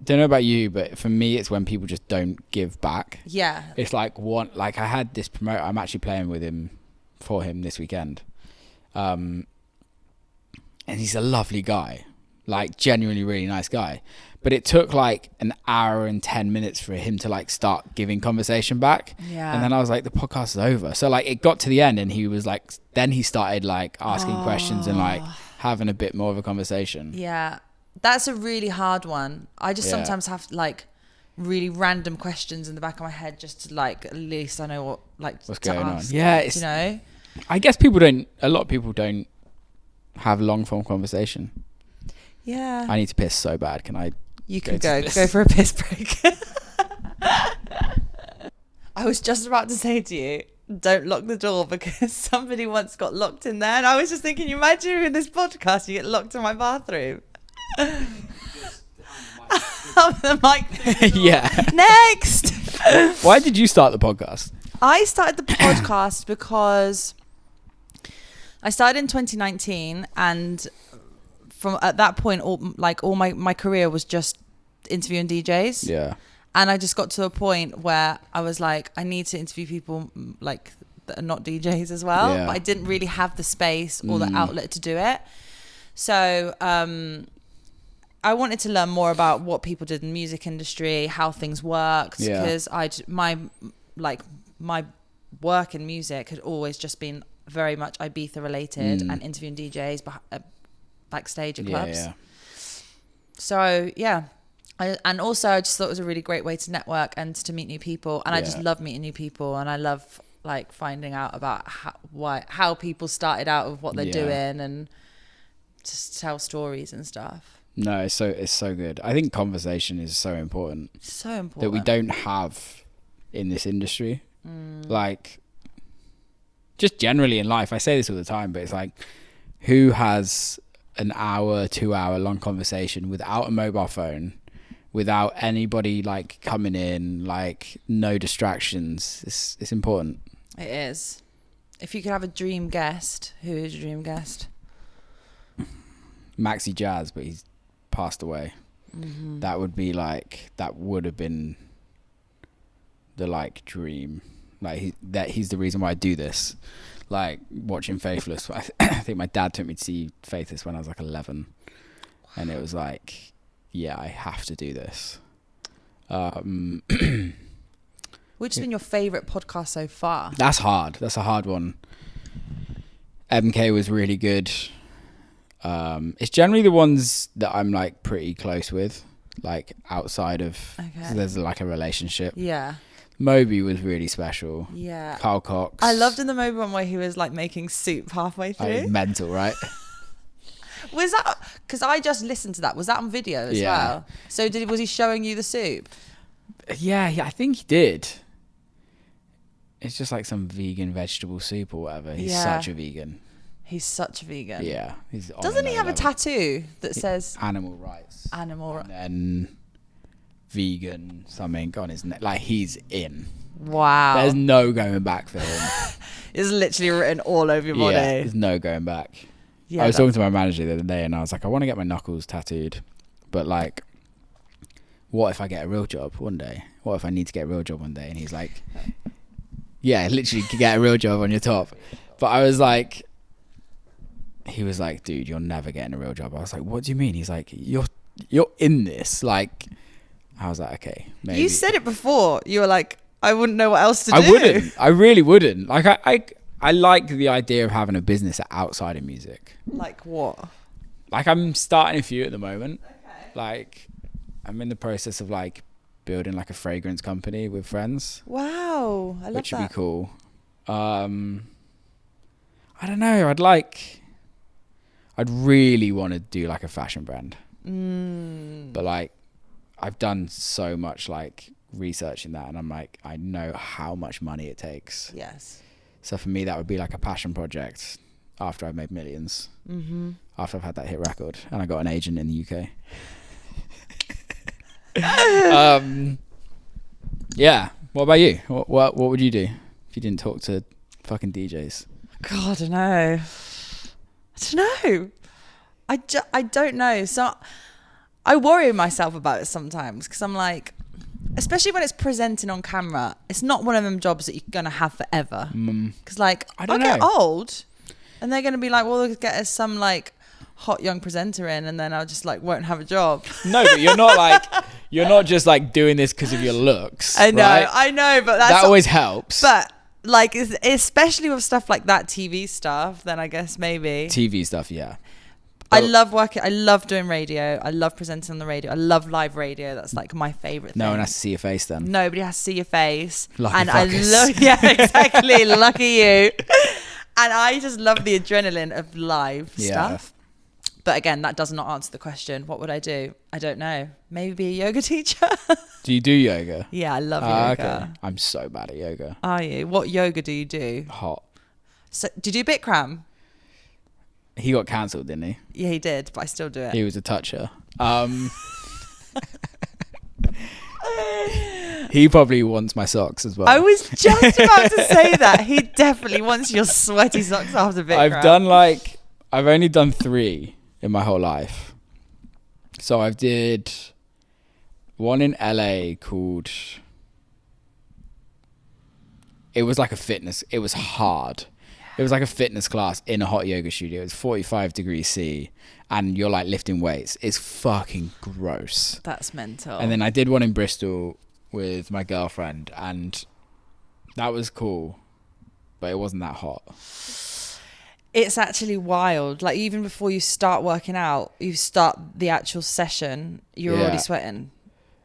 don't know about you, but for me, it's when people just don't give back. Yeah. It's like I had this promoter, I'm actually playing for him this weekend. And he's a lovely guy, like genuinely really nice guy. But it took like an hour and 10 minutes for him to like start giving conversation back. Yeah. And then I was like, the podcast is over. So like it got to the end and he was like, then he started like asking questions and like having a bit more of a conversation. Yeah. That's a really hard one. I just sometimes have like really random questions in the back of my head just to like, at least I know what like what's to going ask, on. Yeah. It's, you know, I guess a lot of people don't have long form conversation. Yeah. I need to piss so bad. Can I? You can go for a piss break. I was just about to say to you, don't lock the door because somebody once got locked in there. And I was just thinking, you imagine in this podcast, you get locked in my bathroom. The mic. Yeah. Next. Why did you start the podcast? I started the podcast because I started in 2019 and from at that point, all my career was just interviewing DJs. Yeah. And I just got to a point where I was like, I need to interview people like that are not DJs as well. Yeah. But I didn't really have the space or the outlet to do it. So I wanted to learn more about what people did in the music industry, how things worked. Yeah. Because my work in music had always just been very much Ibiza related and interviewing DJs backstage at clubs. Yeah. So yeah, and also I just thought it was a really great way to network and to meet new people. And I just love meeting new people, and I love like finding out about how people started out with what they're doing and just tell stories and stuff. No, it's so good. I think conversation is so important. So important that we don't have in this industry. Like, just generally in life, I say this all the time, but it's like, who has an hour, 2 hour long conversation without a mobile phone, without anybody like coming in, like no distractions? It's important. It is. If you could have a dream guest, who is your dream guest? Maxi Jazz, but he's passed away. That would have been the like dream. Like he's the reason why I do this. Like watching Faithless. I think my dad took me to see Faithless when I was like 11, and it was like, yeah, I have to do this. Which has been your favourite podcast so far? That's hard. That's a hard one. MK was really good. It's generally the ones that I'm like pretty close with, like outside of, so there's like a relationship. Yeah. Moby was really special. Yeah. Carl Cox. I loved in the moment where he was like making soup halfway through. It's mental, right? Was that, because I just listened to that, was that on video as well? So was he showing you the soup? Yeah, I think he did. It's just like some vegan vegetable soup or whatever. He's such a vegan. He's such a vegan. Yeah. Doesn't he have a tattoo that says animal rights? Animal rights. And then vegan something on his neck. Like, he's in. Wow. There's no going back for him. It's literally written all over your body. Yeah, there's no going back. Yeah, I was talking to my manager the other day and I was like, I want to get my knuckles tattooed, but like, what if I get a real job one day? What if I need to get a real job one day? And he's like, yeah, literally get a real job on your top. But I was like, he was like, dude, you're never getting a real job. I was like, what do you mean? He's like, you're in this. Like, I was like, okay, maybe. You said it before. You were like, I wouldn't know what else to do. I wouldn't. I really wouldn't. Like, I like the idea of having a business outside of music. Like what? Like, I'm starting a few at the moment. Okay. Like, I'm in the process of like building like a fragrance company with friends. Wow, I love that. Which would be cool. I don't know. I'd really want to do like a fashion brand. But like, I've done so much like research in that, and I'm like, I know how much money it takes. Yes. So for me, that would be like a passion project after I've made millions. After I've had that hit record and I got an agent in the UK. Yeah. What about you? What would you do if you didn't talk to fucking DJs? God, I don't know. I don't know. So I worry myself about it sometimes because I'm like, especially when it's presenting on camera, it's not one of them jobs that you're going to have forever. Because like, I'll get old and they're going to be like, well, they'll get us some like hot young presenter in, and then I just like won't have a job. No, but you're not just like doing this because of your looks. I know, right? I know, but that always helps. But like, especially with stuff like that, TV stuff, then I guess maybe TV stuff, yeah. I love working. I love doing radio. I love presenting on the radio. I love live radio. That's like my favorite thing. No one has to see your face then. Nobody has to see your face. Lucky and fuckers. I love, yeah, exactly. Lucky you. And I just love the adrenaline of live stuff. But again, that does not answer the question. What would I do? I don't know. Maybe be a yoga teacher. Do you do yoga? Yeah, I love yoga. Okay. I'm so bad at yoga. Are you? What yoga do you do? Hot. So, do you do Bikram? He got cancelled, didn't he? Yeah, he did, but I still do it. He was a toucher. He probably wants my socks as well. I was just about to say that. He definitely wants your sweaty socks after Bikram. I've only done 3 in my whole life. So I did one in LA called, it was like a fitness, it was hard. It was like a fitness class in a hot yoga studio. It was 45 degrees C and you're like lifting weights. It's fucking gross. That's mental. And then I did one in Bristol with my girlfriend and that was cool, but it wasn't that hot. It's actually wild. Like even before you start working out, you start the actual session, you're already sweating.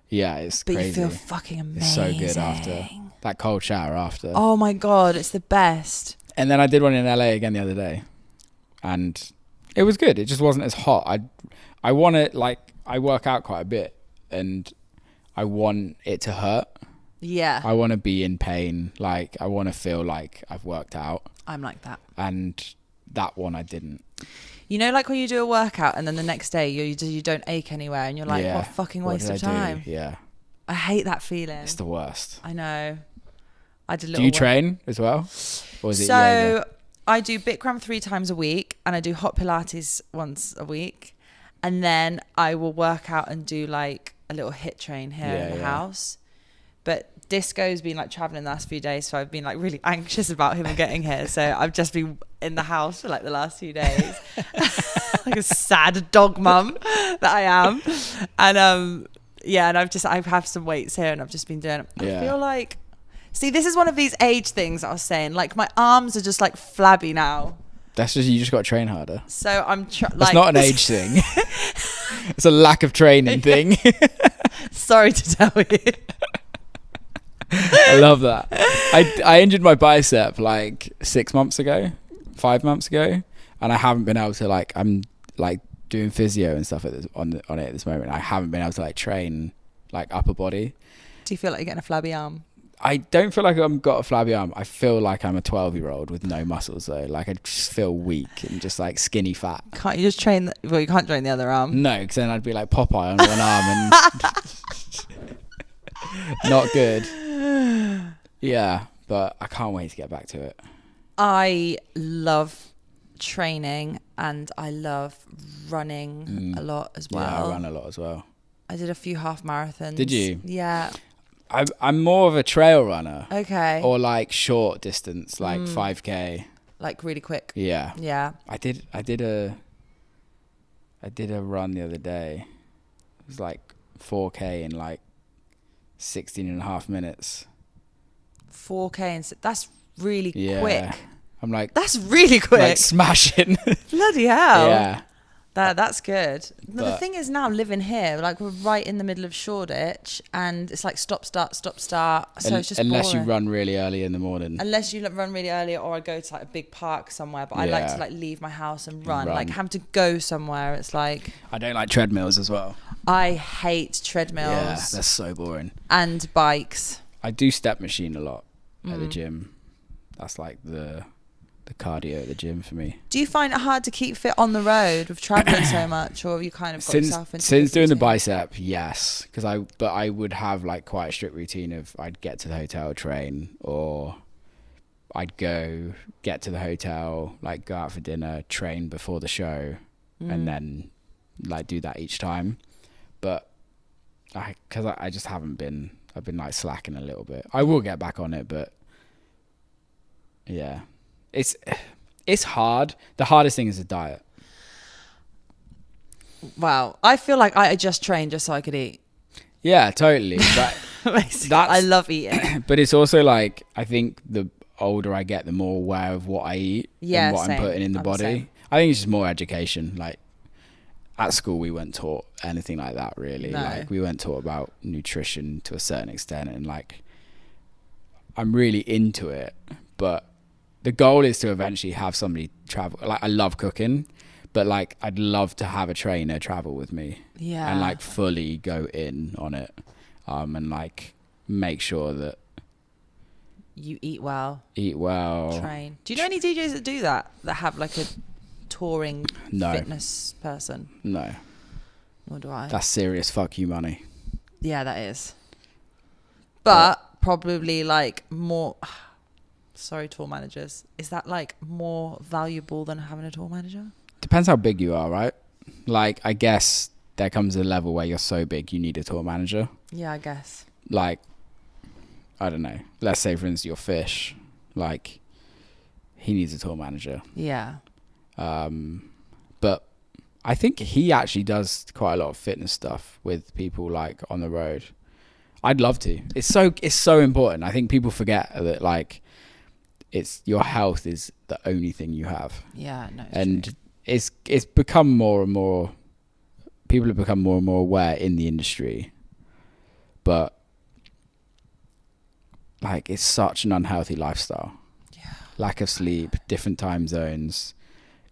Yeah, it's but crazy. You feel fucking amazing. It's so good after. That cold shower after. Oh my God, it's the best. And then I did one in LA again the other day. And it was good. It just wasn't as hot. I want it, like, I work out quite a bit. And I want it to hurt. Yeah. I want to be in pain. Like, I want to feel like I've worked out. I'm like that. And that one I didn't. You know, like when you do a workout and then the next day you don't ache anywhere and you're like, what a fucking waste of time. Yeah. I hate that feeling. It's the worst. I know. I did a little. Do you train as well? Or is it so yoga? I do Bikram 3 times a week and I do hot Pilates once a week. And then I will work out and do like a little HIIT train here in the house. But Disco's been like traveling the last few days, so I've been like really anxious about him getting here. So I've just been in the house for like the last few days, like a sad dog mum that I am. And and I have some weights here, and I've just been doing it. I feel like, see, this is one of these age things I was saying. Like my arms are just like flabby now. That's just, you just got to train harder. So I'm That's not an age thing. It's a lack of training thing. Sorry to tell you. I love that. I injured my bicep like 5 months ago, and I haven't been able to like, I'm like doing physio and stuff on it at this moment. I haven't been able to like train like upper body. Do you feel like you're getting a flabby arm? I don't feel like I've got a flabby arm. I feel like I'm a 12-year-old with no muscles though. Like I just feel weak and just like skinny fat. Can't you just train? Well, you can't train the other arm. No, because then I'd be like Popeye on one arm and not good. Yeah, but I can't wait to get back to it. I love training and I love running a lot as well. Yeah, I run a lot as well. I did a few half marathons. Did you? Yeah. I'm more of a trail runner. Okay. Or like short distance, like 5K. Like really quick. Yeah. Yeah. I did a run the other day. It was like 4K in like 16 and a half minutes. 4K and that's really quick. I'm like, that's really quick. Like smashing. Bloody hell. Yeah. That's good. But the thing is now living here, like we're right in the middle of Shoreditch and it's like stop, start. So it's just unless boring. you run really early in the morning. Unless you run really early or I go to like a big park somewhere. But I like to like leave my house and run. Like having to go somewhere. It's like. I don't like treadmills as well. I hate treadmills. Yeah, that's so boring. And bikes. I do step machine a lot at the gym. That's like the cardio at the gym for me. Do you find it hard to keep fit on the road with traveling so much, or have you kind of got yourself into since doing the bicep? Yes, because I would have like quite a strict routine of I'd get to the hotel, train, or I'd go get to the hotel, like go out for dinner, train before the show, and then like do that each time. But because I just haven't been, I've been like slacking a little bit. I will get back on it, but yeah. It's hard. The hardest thing is the diet. Wow. I feel like I just trained just so I could eat. Yeah, totally. But I love eating. but it's also like, I think the older I get, the more aware of what I eat and what same. I'm putting in the I'm body. same. I think it's just more education. Like at school, we weren't taught anything like that really. No. Like we weren't taught about nutrition to a certain extent, and like I'm really into it, but the goal is to eventually have somebody travel. Like I love cooking, but like I'd love to have a trainer travel with me. Yeah. And like fully go in on it, and like make sure that you eat well, train. Do you know any DJs that do that have like a touring fitness person? No. Nor do I. That's serious fuck you money. Yeah, that is. But probably like more, sorry, tour managers. Is that like more valuable than having a tour manager? Depends how big you are, right? Like, I guess there comes a level where you're so big you need a tour manager. Yeah, I guess. Like, I don't know. Let's say, for instance, your Fish. Like, he needs a tour manager. Yeah. But I think he actually does quite a lot of fitness stuff with people like on the road. I'd love to. It's so important. I think people forget that like it's your health is the only thing you have. Yeah, no. And it's become more and more, people have become more and more aware in the industry, but like it's such an unhealthy lifestyle. Yeah. Lack of sleep, different time zones,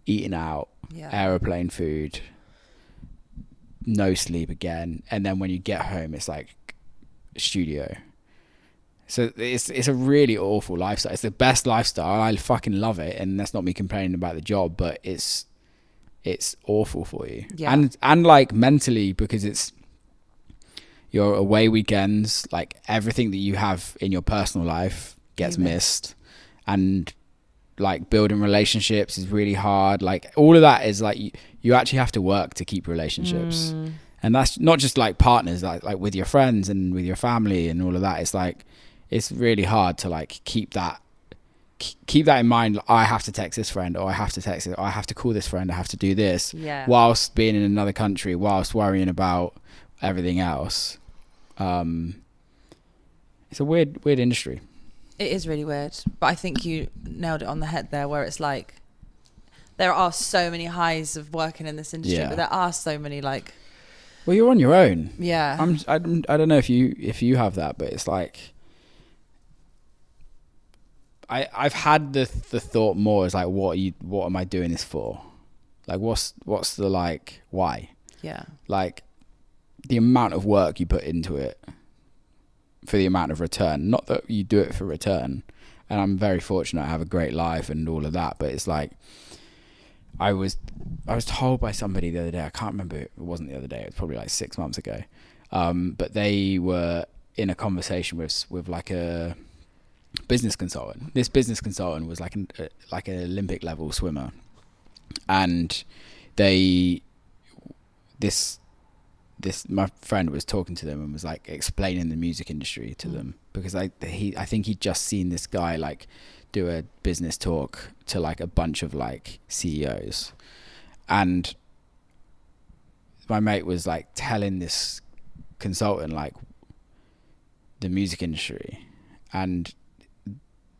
eating out, aeroplane food, no sleep again, and then when you get home it's like studio. So it's a really awful lifestyle. It's the best lifestyle. I fucking love it, and that's not me complaining about the job, but it's awful for you. Yeah. And like mentally, because it's your away weekends, like everything that you have in your personal life gets missed, and like building relationships is really hard. Like all of that is like you actually have to work to keep relationships. And that's not just like partners, like with your friends and with your family and all of that. It's like, it's really hard to like keep that in mind. Like, I have to text this friend, or I have to text it, or I have to call this friend, I have to do this, whilst being in another country, whilst worrying about everything else. It's a weird industry. It is really weird, but I think you nailed it on the head there, where it's like there are so many highs of working in this industry, but there are so many like. Well, you're on your own. Yeah. I don't know if you have that, but it's like I've had the thought more as like what am I doing this for? Like what's the like why? Yeah. Like the amount of work you put into it for the amount of return. Not that you do it for return. And I'm very fortunate I have a great life and all of that, but it's like I was told by somebody the other day, I can't remember, it wasn't the other day, it was probably like 6 months ago, but they were in a conversation with like a business consultant. This business consultant was like an Olympic level swimmer, and my friend was talking to them and was like explaining the music industry to them, because I think he'd just seen this guy like do a business talk to like a bunch of like CEOs, and my mate was like telling this consultant like the music industry, and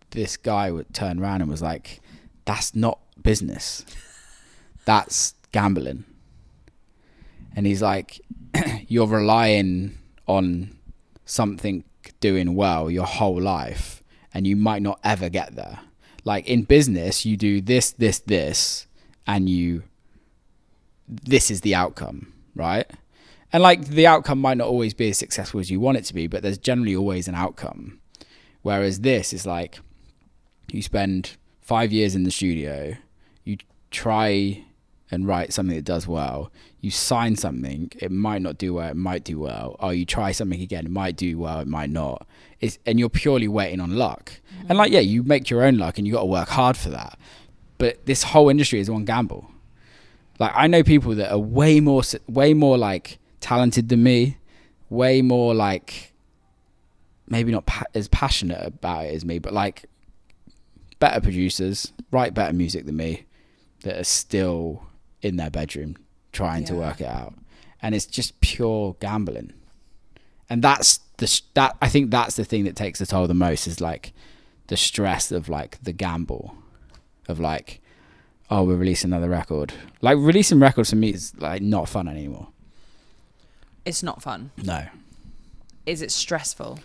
this guy would turn around and was like, that's not business, that's gambling. And he's like, you're relying on something doing well your whole life, and you might not ever get there. Like in business, you do this, and this is the outcome, right? And like the outcome might not always be as successful as you want it to be, but there's generally always an outcome. Whereas this is like, you spend 5 years in the studio, you try and write something that does well, you sign something, it might not do well, it might do well, or you try something again, it might do well, it might not. And you're purely waiting on luck. And like, yeah, you make your own luck and you got to work hard for that. But this whole industry is one gamble. Like I know people that are way more like talented than me, way more like, maybe not as passionate about it as me, but like better producers, write better music than me, that are still in their bedroom trying to work it out, and it's just pure gambling. And that's I think that's the thing that takes the toll the most, is like the stress of like the gamble of like, oh, we're releasing another record. Like releasing records for me is like not fun anymore. It's not fun. No. Is it stressful?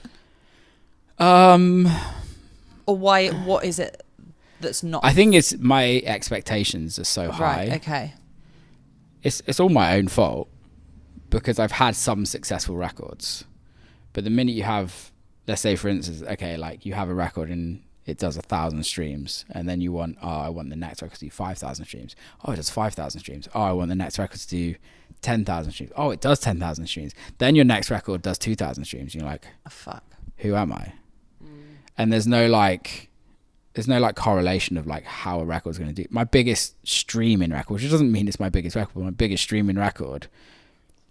Or why? What is it that's not? I think it's my expectations are so high. Right. Okay. It's all my own fault, because I've had some successful records, but the minute you have, let's say for instance, okay, like you have a record and it does 1,000 streams, and then you want, oh, I want the next record to do 5,000 streams. Oh, it does 5,000 streams. Oh, I want the next record to do 10,000 streams. Oh, it does 10,000 streams. Then your next record does 2,000 streams. You're like, oh, fuck. Who am I? And there's no correlation of like how a record's going to do. My biggest streaming record, which doesn't mean it's my biggest record, but my biggest streaming record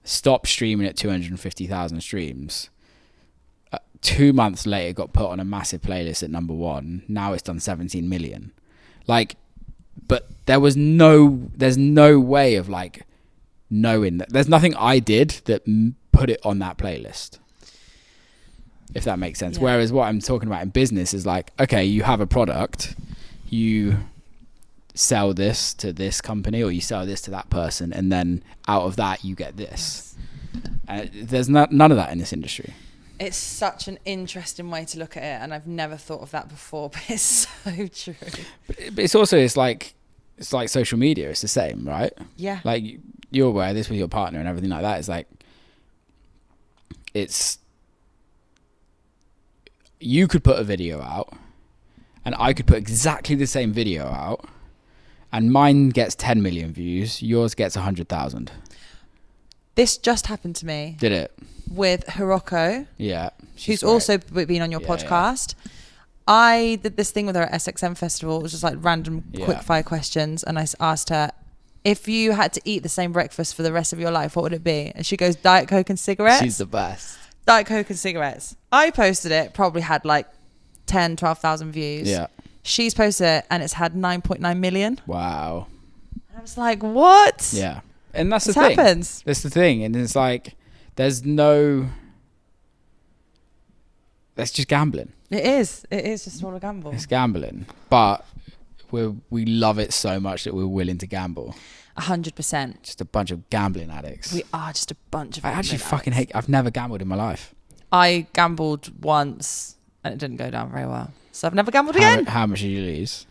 stopped streaming at 250,000 streams. 2 months later, it got put on a massive playlist at number 1. Now it's done 17 million. Like, but there's no way of like knowing that. There's nothing I did that put it on that playlist, if that makes sense. Whereas what I'm talking about in business is like, okay, you have a product, you sell this to this company, or you sell this to that person, and then out of that you get this. There's none of that in this industry. It's such an interesting way to look at it, and I've never thought of that before, but it's so true. But it's also, it's like social media. It's the same, right? Yeah. Like you're aware this with your partner and everything like that. It's like, you could put a video out and I could put exactly the same video out, and mine gets 10 million views, yours gets 100,000. This just happened to me. Did it? With Hiroko. Yeah. Who's also been on your podcast. Yeah. I did this thing with her at SXM Festival. It was just like random quick fire questions. And I asked her, if you had to eat the same breakfast for the rest of your life, what would it be? And she goes, Diet Coke and cigarettes. She's the best. Diet Coke and cigarettes. I posted it, probably had like 10, 12,000 views. Yeah. She's posted it and it's had 9.9 million. Wow. I was like, what? Yeah. And that's this the thing. Happens. That's the thing. And it's like, that's just gambling. It is just all a gamble. It's gambling. But we love it so much that we're willing to gamble. 100%. Just a bunch of gambling addicts. We are just a bunch of I actually fucking hate, I've never gambled in my life. I gambled once and it didn't go down very well. So I've never gambled again. How much did you lose?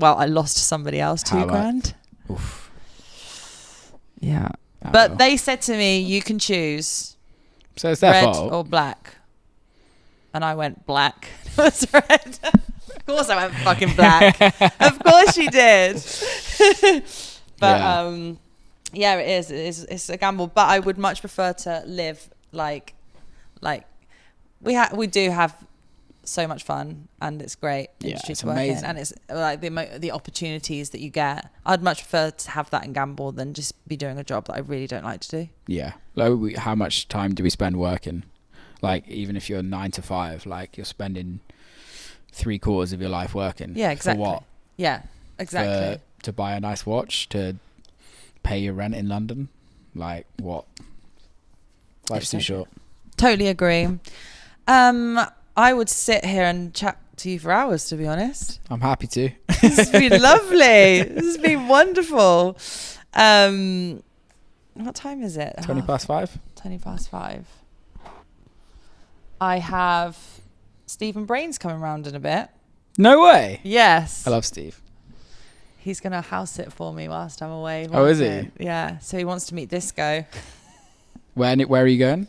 I lost to somebody else, $2,000. Oof. Yeah. But they said to me, you can choose. So it's their red fault. or black. And I went black. It was red. Of course I went fucking black. Of course she did. But it is. It's a gamble. But I would much prefer to live like we do have so much fun, and it's great industry to work in, and it's like the opportunities that you get. I'd much prefer to have that and gamble than just be doing a job that I really don't like to do. Yeah. Like how much time do we spend working? Like even if you're 9 to 5, like you're spending 3/4 of your life working. Yeah, exactly. For what? Yeah, exactly. To buy a nice watch, to pay your rent in London. Like what? Life's too short. Totally agree. I would sit here and chat to you for hours, to be honest. I'm happy to. This has been lovely. This has been wonderful. What time is it? 20 past 5? 20 past 5. I have Stephen Brains coming round in a bit. No way. Yes. I love Steve. He's going to house sit for me whilst I'm away. Oh, is he? Yeah. So he wants to meet Disco. Where are you going?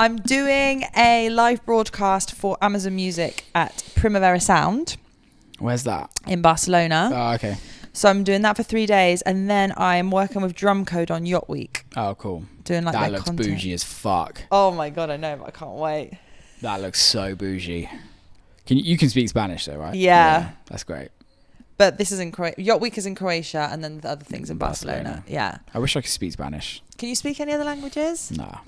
I'm doing a live broadcast for Amazon Music at Primavera Sound. Where's that? In Barcelona. Oh, okay. So I'm doing that for 3 days, and then I'm working with Drum Code on Yacht Week. Oh, cool. Doing like that their looks content. bougie as fuck. Oh my god, I know, but I can't wait. That looks so bougie. You can speak Spanish though, right? Yeah. That's great. But this is in Croatia. Yacht Week is in Croatia, and then the other things in Barcelona. Yeah. I wish I could speak Spanish. Can you speak any other languages? Nah.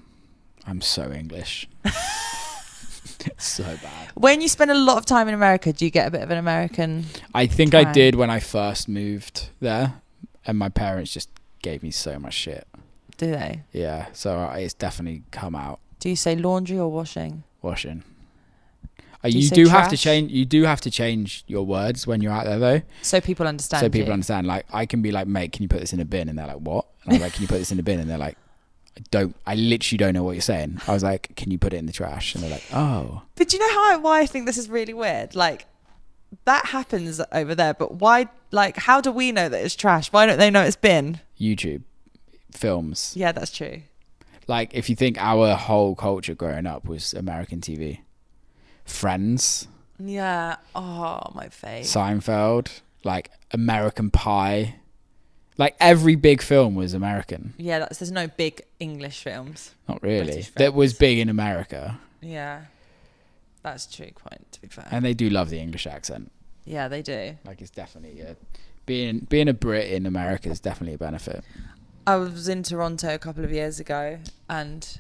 I'm so English. It's so bad. When you spend a lot of time in America, do you get a bit of an American I think twang? I did when I first moved there, and my parents just gave me so much shit. Do they? Yeah, so it's definitely come out. Do you say laundry or washing? Washing. Do you You say do have to trash? change. You do have to change your words when you're out there, though, So people understand. so people you. understand. Like, I can be like, "Mate, can you put this in a bin?" And they're like, "What?" And I'm like, "Can you put this in a bin?" And they're like, I literally don't know what you're saying. I was like, "Can you put it in the trash?" And they're like, "Oh." But do you know why I think this is really weird? Like, that happens over there, but why? Like, how do we know that it's trash? Why don't they know it's bin? YouTube, films. Yeah, that's true. Like, if you think our whole culture growing up was American TV, Friends, Yeah. Oh, my face. Seinfeld, like American Pie, like every big film was American. Yeah, there's no big English films. Not really. British That was films. big in America, Yeah, that's a true point. To be fair. and they do love the English accent. Yeah, they do. Like, it's definitely being a Brit in America is definitely a benefit. I was in Toronto a couple of years ago, and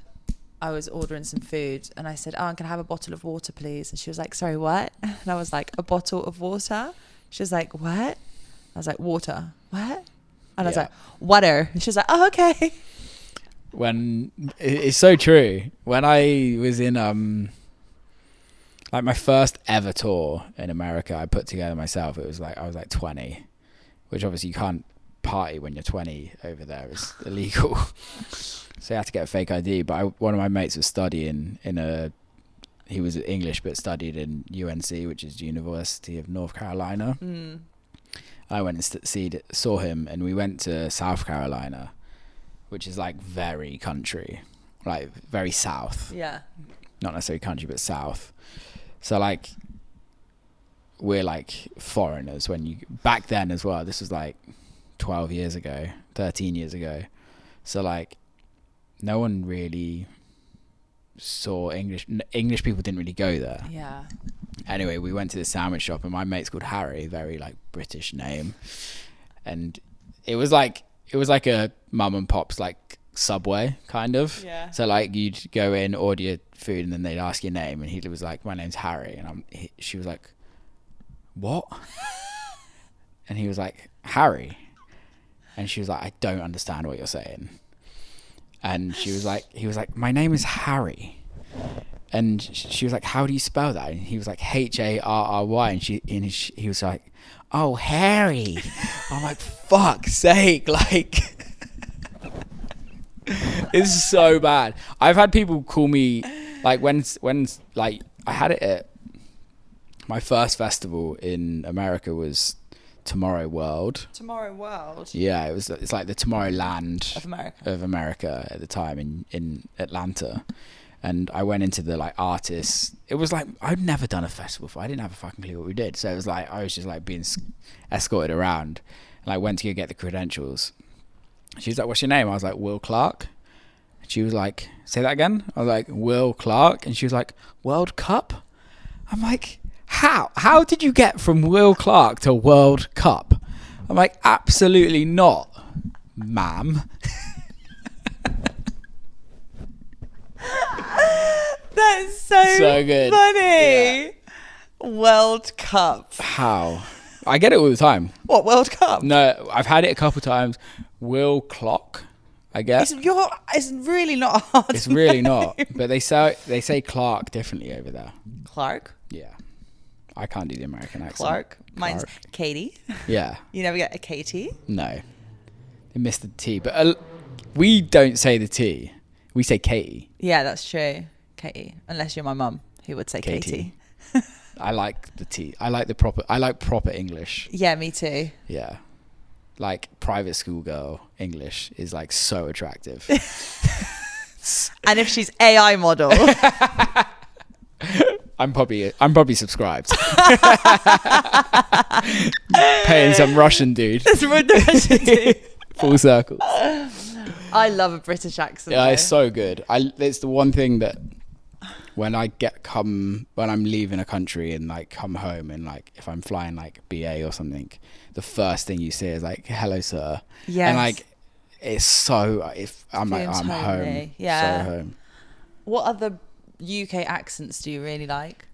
I was ordering some food, and I said, "Oh, I'm gonna have a bottle of water, please." And she was like, "Sorry, what?" And I was like, "A bottle of water." She was like, "What?" I was like, "Water." "What?" And I was Yeah. like, "Water." And she was like, "Oh, okay." When it's so true. When I was in like my first ever tour in America, I put together myself. It was like I was like 20, which obviously you can't party when you're 20 over there. It's illegal. So I had to get a fake ID. But one of my mates was studying he was English but studied in UNC, which is University of North Carolina. I went and saw him, and we went to South Carolina, which is like very country, like very south. Yeah. Not necessarily country, but south. So like, we're like foreigners back then as well. This was like 12 years ago, 13 years ago. So like, no one really saw English people didn't really go there. Yeah. Anyway, we went to the sandwich shop, and my mate's called Harry, very like British name, and it was like a mum and pop's like Subway kind of. Yeah. So like, you'd go in, order your food, and then they'd ask your name, and he was like, "My name's Harry," and she was like, "What?" And he was like, "Harry," and she was like, "I don't understand what you're saying." And he was like, "My name is Harry." And she was like, "How do you spell that?" And he was like, Harry. And he was like, "Oh, Harry." I'm like, fuck's sake. Like, it's so bad. I've had people call me, like, when like, I had it at my first festival in America was Tomorrow World. Tomorrow World. Yeah, it's like the Tomorrowland Of America. at the time in Atlanta. And I went into the like artists. It was like, I'd never done a festival before. I didn't have a fucking clue what we did. So it was like, I was just like being escorted around. And I went to go get the credentials. She was like, "What's your name?" I was like, "Will Clarke." And she was like, "Say that again." I was like, "Will Clarke." And she was like, "World Cup?" I'm like, How did you get from Will Clarke to World Cup? I'm like, absolutely not, ma'am. That's so good. funny. Yeah. World Cup. How? I get it all the time. What, World Cup? No, I've had it a couple times. Will Clarke, I guess. It's really not hard. It's really not. But they say Clarke differently over there. Clarke. Yeah. I can't do the American accent. Clarke. Mine's Clarke. Katie. Yeah. You never get a Katie? No. They missed the T. But we don't say the T. We say Katie. Yeah, that's true. Katie. Unless you're my mum, who would say Katie. I like the T. I like proper English. Yeah, me too. Yeah. Like, private school girl English is like so attractive. And if she's AI model. I'm probably subscribed. Paying some Russian dude. That's what the Russian do. Full circle. I love a British accent. Yeah, though. it's so good. It's the one thing that when I'm leaving a country and like come home, and like if I'm flying like BA or something, the first thing you see is like, "Hello, sir." Yes. And like, it's so, if I'm like, Feels I'm homely. home. Yeah. So home. What other UK accents do you really like?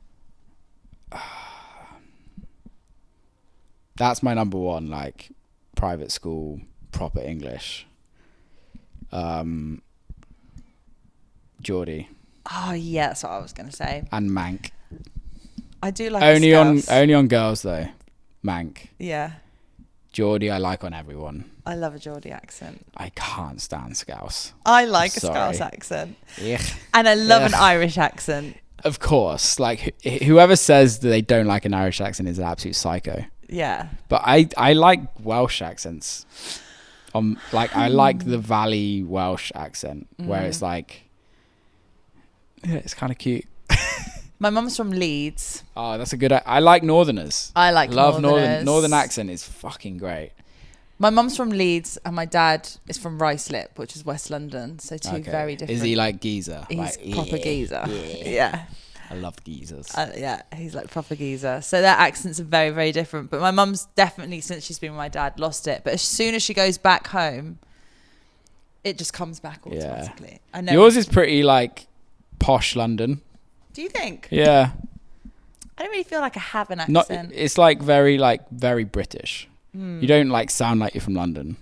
That's my number one, like, private school, proper English. Geordie Oh yeah, that's what I was gonna say. and Mank. I do like Only a Scouse. only on girls though. Mank. Yeah, Geordie I like on everyone. I love a Geordie accent. I can't stand Scouse. I like a Sorry. Scouse accent, Ugh. and I love an Ugh. Irish accent. Of course, like whoever says that they don't like an Irish accent is an absolute psycho. Yeah, But I like Welsh accents. Like I like the Valley Welsh accent where it's like, yeah, it's kind of cute. my mum's from Leeds. Oh, that's a good. I like Northerners. I like Love Northerners. Northern accent is fucking great. My mum's from Leeds, and my dad is from Ruislip, which is West London. So two very different. Is he like geezer? He's Like, proper geezer. Yeah. I love geezers. Yeah, he's like proper geezer. So their accents are very, very different. But my mum's definitely, since she's been with my dad, lost it. But as soon as she goes back home, it just comes back automatically. I know. Yours is pretty like posh London. Do you think? Yeah. I don't really feel like I have an Not. accent. It's like very British. You don't like sound like you're from London.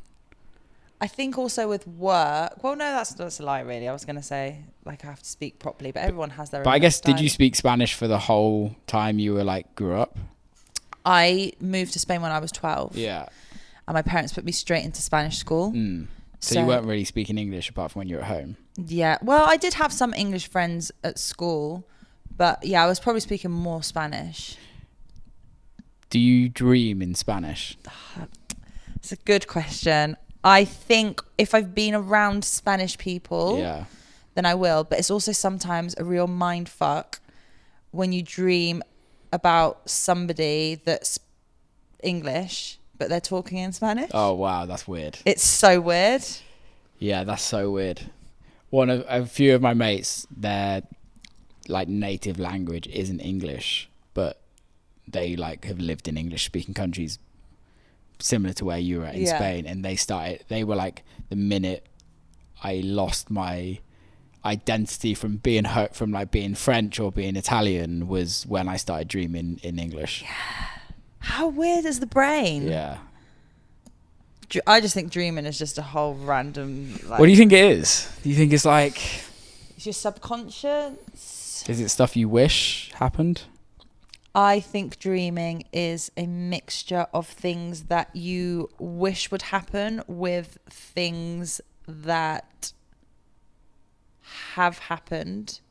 I think also with work. Well, no, that's a lie, really. I was going to say, like, I have to speak properly, but everyone has their own. But I guess, style. did you speak Spanish for the whole time you were like grew up? I moved to Spain when I was 12. Yeah. And my parents put me straight into Spanish school. So you weren't really speaking English apart from when you were at home? Yeah. Well, I did have some English friends at school, but yeah, I was probably speaking more Spanish. Do you dream in Spanish? It's a good question. I think if I've been around Spanish people, then I will. But it's also sometimes a real mind fuck when you dream about somebody that's English, but they're talking in Spanish. Oh, wow. That's weird. It's so weird. Yeah, that's so weird. A few of my mates, their like native language isn't English, but they like have lived in English speaking countries similar to where you were at in Spain, and they were like, the minute I lost my identity from being being French or being Italian was when I started dreaming in English. How weird is the brain? Yeah. I just think dreaming is just a whole random. Like, What do you think it is? Do you think it's like, it's your subconscious? is it stuff you wish happened? I think dreaming is a mixture of things that you wish would happen with things that have happened.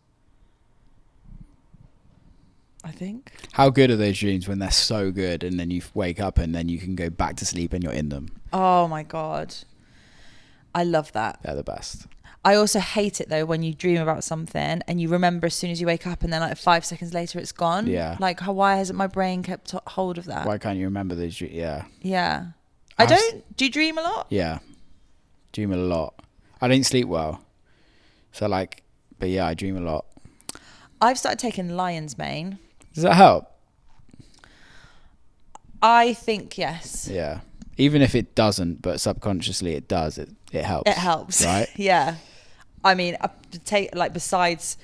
I think. How good are those dreams when they're so good and then you wake up and then you can go back to sleep and you're in them? Oh my God. I love that. They're the best. I also hate it though when you dream about something and you remember as soon as you wake up and then like 5 seconds later it's gone. Yeah. Like why hasn't my brain kept hold of that? Why can't you remember those dreams? Yeah. Yeah. I don't. Do you dream a lot? Yeah. Dream a lot. I don't sleep well. So but yeah, I dream a lot. I've started taking lion's mane. Does that help? I think yes. Yeah. Even if it doesn't, but subconsciously it does, it helps. It helps. Right? Yeah. I mean, besides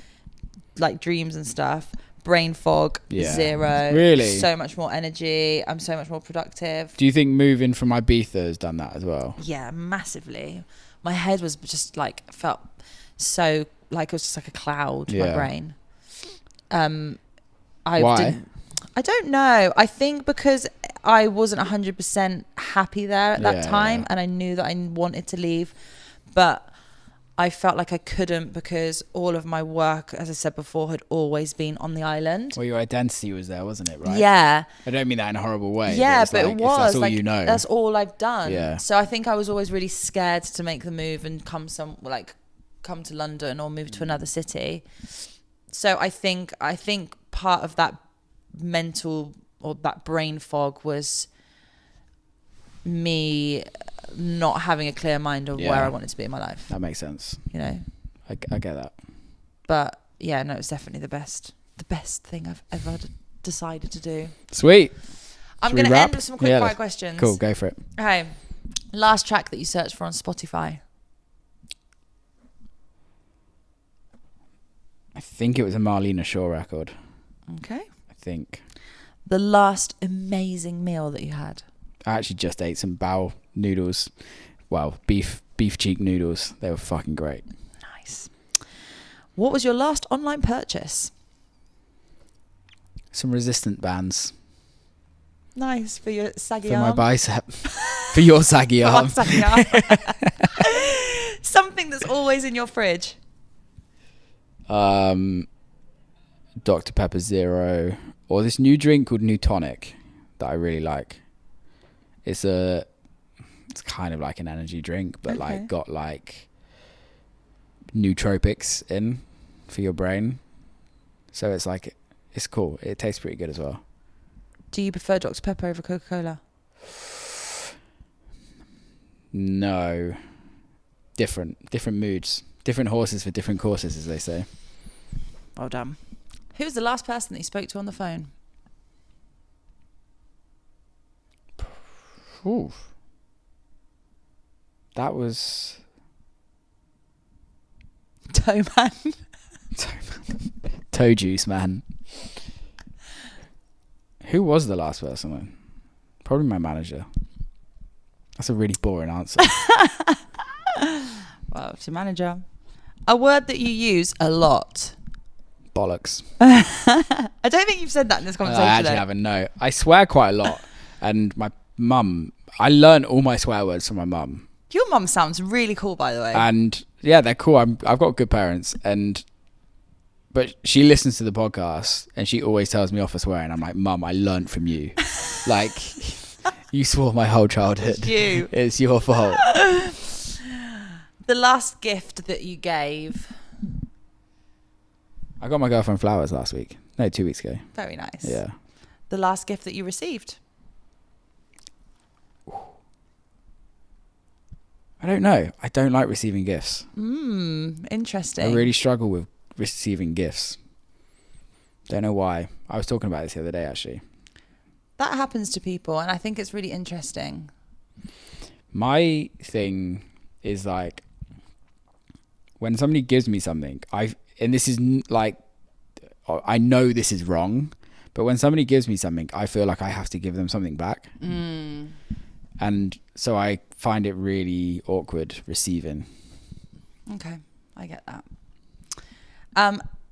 like dreams and stuff, brain fog, zero. Really? So much more energy. I'm so much more productive. Do you think moving from Ibiza has done that as well? Yeah, massively. My head was just felt so like it was just like a cloud, my brain. Why? I don't know. I think because I wasn't 100% happy there at that time, and I knew that I wanted to leave, but I felt like I couldn't because all of my work, as I said before, had always been on the island. Well, your identity was there, wasn't it? Right? Yeah. I don't mean that in a horrible way. Yeah, but it was. if that's all like, you know. That's all I've done. Yeah. So I think I was always really scared to make the move and come to London or move to another city. So I think part of that mental or that brain fog was me not having a clear mind of where I wanted to be in my life. That makes sense. You know, I get that. But yeah, no, it's definitely the best thing I've ever decided to do. Sweet. I'm going to end with some quick fire questions. Cool, go for it. Okay. Last track that you searched for on Spotify. I think it was a Marlena Shaw record. Okay. I think. The last amazing meal that you had. I actually just ate some bao noodles. Well, beef beef cheek noodles. They were fucking great. Nice. What was your last online purchase? Some resistant bands. Nice. For your saggy For arm. my bicep. For your saggy For my arm. saggy arm. Something that's always in your fridge. Dr. Pepper Zero, or this new drink called New Tonic that I really like. It's kind of like an energy drink, but like got like nootropics in for your brain. So it's like, it's cool. It tastes pretty good as well. Do you prefer Dr. Pepper over Coca-Cola? No. Different moods. Different horses for different courses, as they say. Well done. Who was the last person that you spoke to on the phone? Ooh. That was... Toe Man. Toe Juice Man. Who was the last person then? Probably my manager. That's a really boring answer. Well, it's your manager. A word that you use a lot. Bollocks. I don't think you've said that in this conversation. I actually haven't, no. I swear quite a lot. And my mum, I learned all my swear words from my mum. Your mum sounds really cool, by the way. And yeah, they're cool. I've got good parents. But she listens to the podcast and she always tells me off for swearing. I'm like, Mum, I learnt from you. Like, you swore my whole childhood. It's you. It's your fault. The last gift that you gave. I got my girlfriend flowers last week. No, 2 weeks ago. Very nice. Yeah. The last gift that you received. I don't know. I don't like receiving gifts. Interesting. I really struggle with receiving gifts. Don't know why. I was talking about this the other day, actually. That happens to people, and I think it's really interesting. My thing is like, when somebody gives me something, and this is like, I know this is wrong, but when somebody gives me something, I feel like I have to give them something back. And so I find it really awkward receiving. Okay, I get that.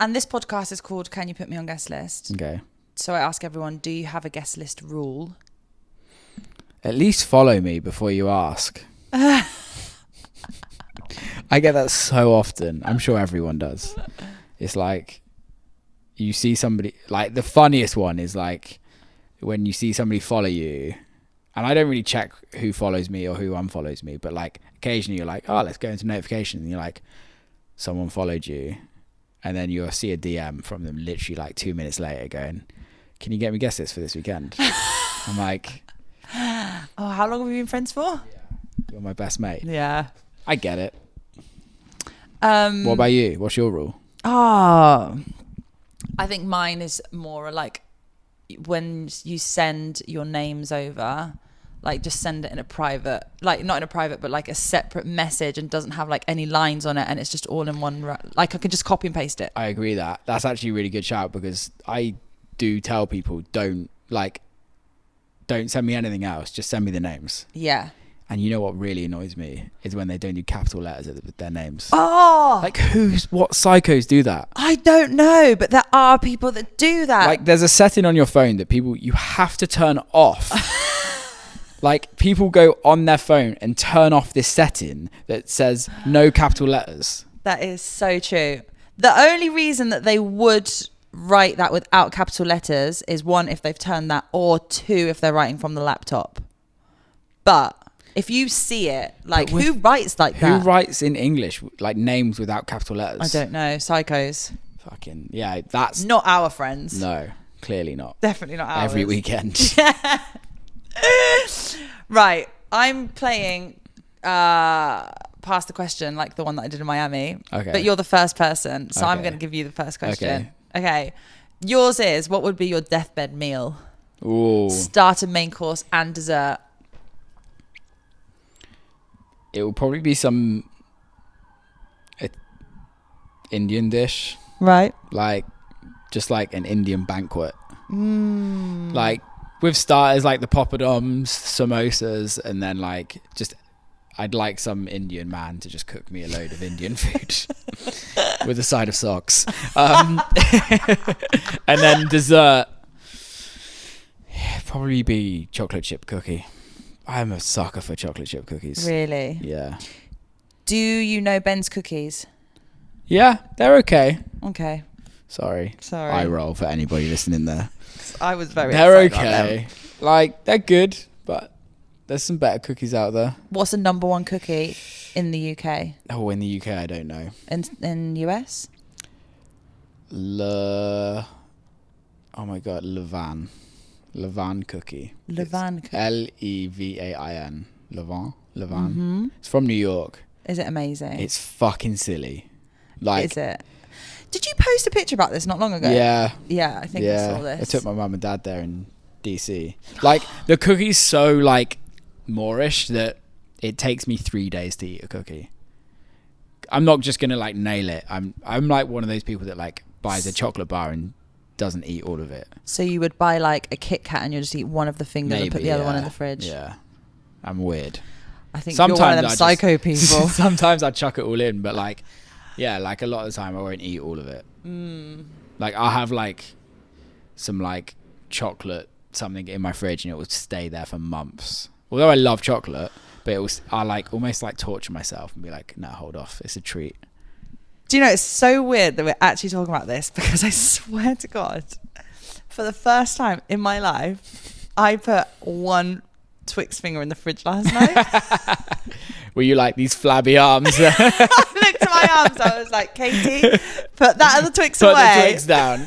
And this podcast is called Can You Put Me on Guest List? Okay. So I ask everyone, do you have a guest list rule? At least follow me before you ask. I get that so often. I'm sure everyone does. It's like, you see somebody, like the funniest one is like when you see somebody follow you, and I don't really check who follows me or who unfollows me, but like occasionally you're like, oh, let's go into notifications, and you're like, someone followed you, and then you'll see a DM from them literally like 2 minutes later going, can you get me guest list for this weekend? I'm like, oh, how long have we been friends for? Yeah, you're my best mate. Yeah. I get it. What about you? What's your rule? Oh, I think mine is more like when you send your names over, like just send it in a private, like not in a private, but like a separate message, and doesn't have like any lines on it, and it's just all in one, like I can just copy and paste it. I agree that. That's actually a really good shout, because I do tell people, don't send me anything else, just send me the names. Yeah. And you know what really annoys me is when they don't do capital letters with their names. Oh, Like what psychos do that? I don't know, but there are people that do that. Like there's a setting on your phone that you have to turn off. Like people go on their phone and turn off this setting that says no capital letters. That is so true. The only reason that they would write that without capital letters is one, if they've turned that, or two, if they're writing from the laptop. But if you see it, like who writes like that? Who writes in English like names without capital letters? I don't know. Psychos. Fucking yeah, that's Not our friends. no, clearly not. Definitely not ours. Every weekend. Right. I'm playing Pass the Question, like the one that I did in Miami. Okay. But you're the first person, so I'm Okay. going to give you the first question. Okay. Yours is, what would be your deathbed meal? Ooh. Starter, main course, and dessert. It will probably be some Indian dish, Right. like just like an Indian banquet. Like with starters like the poppadoms, samosas, and then like just I'd like some Indian man to just cook me a load of Indian food with a side of socks. And then dessert, probably be chocolate chip cookie. I'm a sucker for chocolate chip cookies. Really? Yeah. Do you know Ben's cookies? Yeah, they're okay. Okay. Sorry. Sorry. Eye roll for anybody listening there. I was very They're excited about them. okay. Like, they're good, but there's some better cookies out there. What's the number one cookie in the UK? Oh, in the UK, I don't know. In US? Oh my God, Levan. Levan cookie. Levan cookie. Levain. Levan. Mm-hmm. It's from New York. Is it amazing? It's fucking silly. Like, is it? Did you post a picture about this not long ago? Yeah. Yeah, I think I saw this. I took my mum and dad there in DC. Like, the cookie's so like Moorish that it takes me 3 days to eat a cookie. I'm not just gonna like nail it. I'm like one of those people that like buys a chocolate bar and doesn't eat all of it. So you would buy like a Kit Kat and you'll just eat one of the fingers and put the other one in the fridge? Yeah. I'm weird. I think you're one of them psycho people. Sometimes I chuck it all in, but like, yeah, like a lot of the time I won't eat all of it. Like I'll have like some like chocolate something in my fridge and it will stay there for months. Although I love chocolate, but I like almost like torture myself and be like, no, hold off, it's a treat. Do you know, it's so weird that we're actually talking about this because I swear to God, for the first time in my life, I put one Twix finger in the fridge last night. Were you like these flabby arms? I looked at my arms, I was like, Katie, put that other Twix away. Put the Twix down.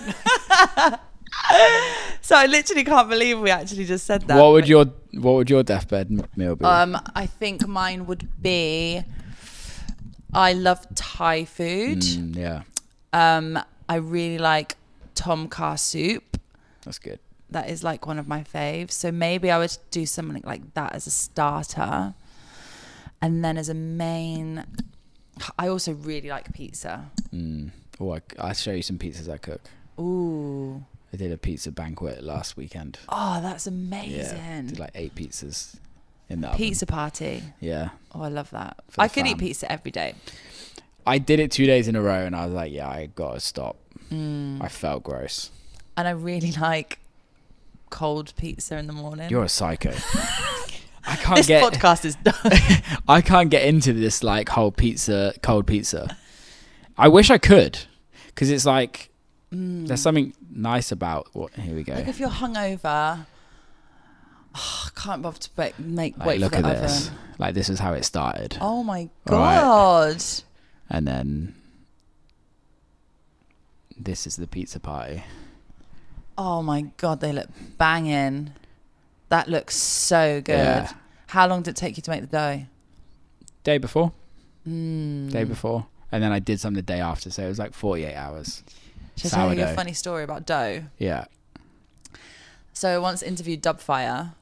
So I literally can't believe we actually just said that. What would your deathbed meal be? I think mine would be, I love Thai food. Yeah. I really like tom kha soup. That's good. That is like one of my faves. So maybe I would do something like that as a starter. And then as a main, I also really like pizza. Oh, I'll show you some pizzas I cook. Ooh. I did a pizza banquet last weekend. Oh, that's amazing. Yeah, did like 8 pizzas in the oven. Pizza party. Yeah. Oh, I love that. For I the could eat fam. pizza every day. I did it 2 days in a row and I was like, yeah, I gotta stop. I felt gross. And I really like cold pizza in the morning. You're a psycho. I can't this podcast is done. I can't get into this like whole cold pizza. I wish I could, because it's like there's something nice about what. Here we go. Like if you're hungover, I can't bother to make Like, wait look for the at oven. this. Like this is how it started. Oh my All right. God. And then this is the pizza party. Oh my God, they look banging. That looks so good. Yeah. How long did it take you to make the dough? Day before. Day before. And then I did some the day after, so it was like 48 hours. Should I tell you a Sourdough. funny story about dough? Yeah. So I once interviewed Dubfire,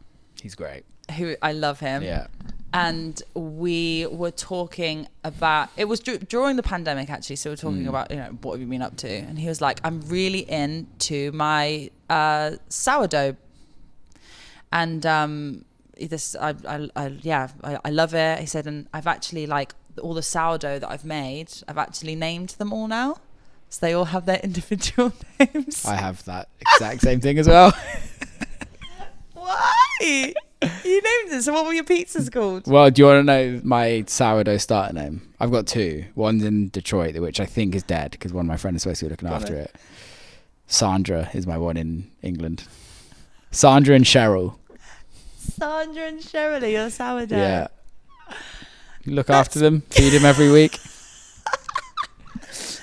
He's great. who I love him. Yeah. And we were talking about, it was during the pandemic actually, so we were talking about, what have you been up to? And he was like, I'm really into my sourdough. And this, I love it. He said, and I've actually like all the sourdough that I've made, I've actually named them all now. So they all have their individual names. I have that exact same thing as well. Why? You named it. So what were your pizzas called? Well, do you want to know my sourdough starter name? I've got 2. One's in Detroit, which I think is dead because one of my friends is supposed to be looking after it. Sandra is my one in England. Sandra and Cheryl. Sandra and Cheryl are your sourdough. Yeah. Look after them, feed them every week.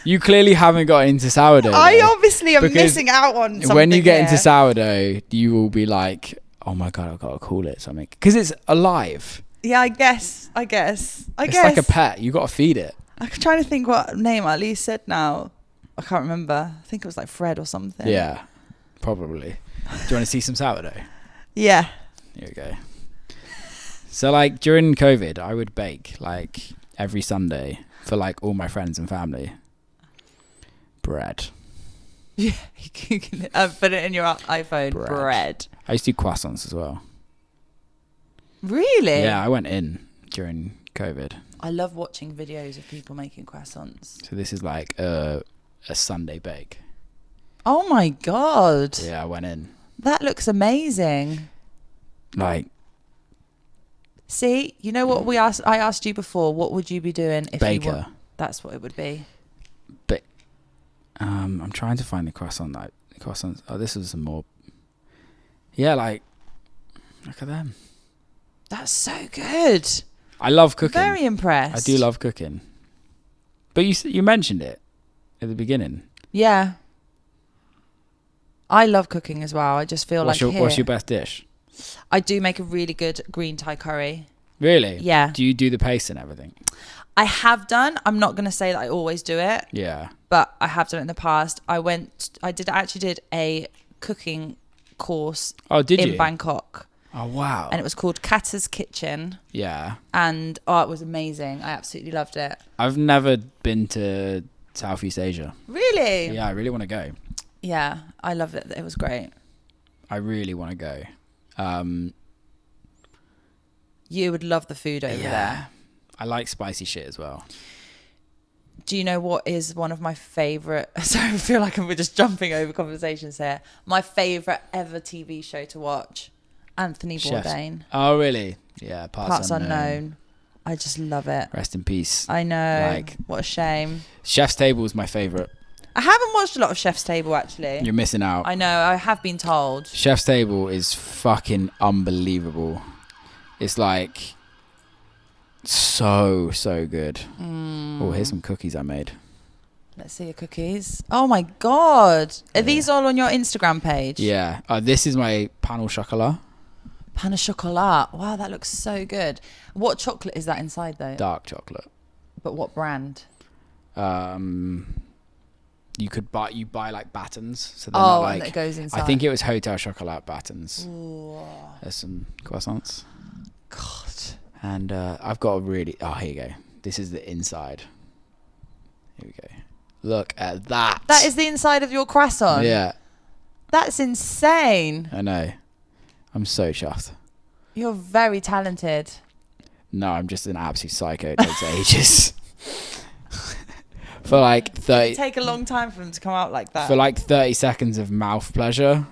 You clearly haven't got into sourdough. I though, obviously am because missing out on something. when you get into here. sourdough, you will be like, oh my God, I've got to call it something. Because it's alive. Yeah, I guess. It's like a pet. You got to feed it. I'm trying to think what name Ali said now. I can't remember. I think it was like Fred or something. Yeah, probably. Do you want to see some sourdough? Yeah. Here we go. So like during COVID, I would bake like every Sunday for like all my friends and family. Bread. Yeah, you can put it in your iPhone. Bread. I used to do croissants as well. Really? Yeah, I went in during COVID. I love watching videos of people making croissants. So this is like a Sunday bake. Oh my God. Yeah, I went in. That looks amazing. Like, see, you know what I asked you before, what would you be doing if baker. you were? That's what it would be. But I'm trying to find the croissant. Like croissants. Oh, this is some more. Yeah, like look at them. That's so good. I love cooking. Very impressed. I do love cooking. But you mentioned it at the beginning. Yeah. I love cooking as well. I just feel What's your best dish? I do make a really good green Thai curry. Really? Yeah. Do you do the paste and everything? I have done. I'm not going to say that I always do it. Yeah. But I have done it in the past. I actually did a cooking course in Bangkok. Oh, wow. And it was called Kata's Kitchen. Yeah. And it was amazing. I absolutely loved it. I've never been to Southeast Asia. Really? Yeah, I really want to go. Yeah, I loved it. It was great. I really want to go. You would love the food over there. I like spicy shit as well. Do you know what is one of my favourite... Sorry, I feel like we're just jumping over conversations here. My favourite ever TV show to watch. Anthony Bourdain. Oh, really? Yeah, Parts Unknown. I just love it. Rest in peace. I know. What a shame. Chef's Table is my favourite. I haven't watched a lot of Chef's Table, actually. You're missing out. I know. I have been told. Chef's Table is fucking unbelievable. It's like so good. Oh, here's some cookies I made. Let's see your cookies. Oh my God. Are these all on your Instagram page? Yeah. This is my pain au chocolat. Pain au chocolat. Wow, that looks so good. What chocolate is that inside though? Dark chocolate. But what brand? You buy like battens. So they're not like, and it goes inside. I think it was Hotel Chocolat battens. Ooh. There's some croissants. God. And I've got a really... Oh, here you go. This is the inside. Here we go. Look at that. That is the inside of your croissant? Yeah. That's insane. I know. I'm so chuffed. You're very talented. No, I'm just an absolute psycho. It takes ages. For like 30... It take a long time for them to come out like that. For like 30 seconds of mouth pleasure,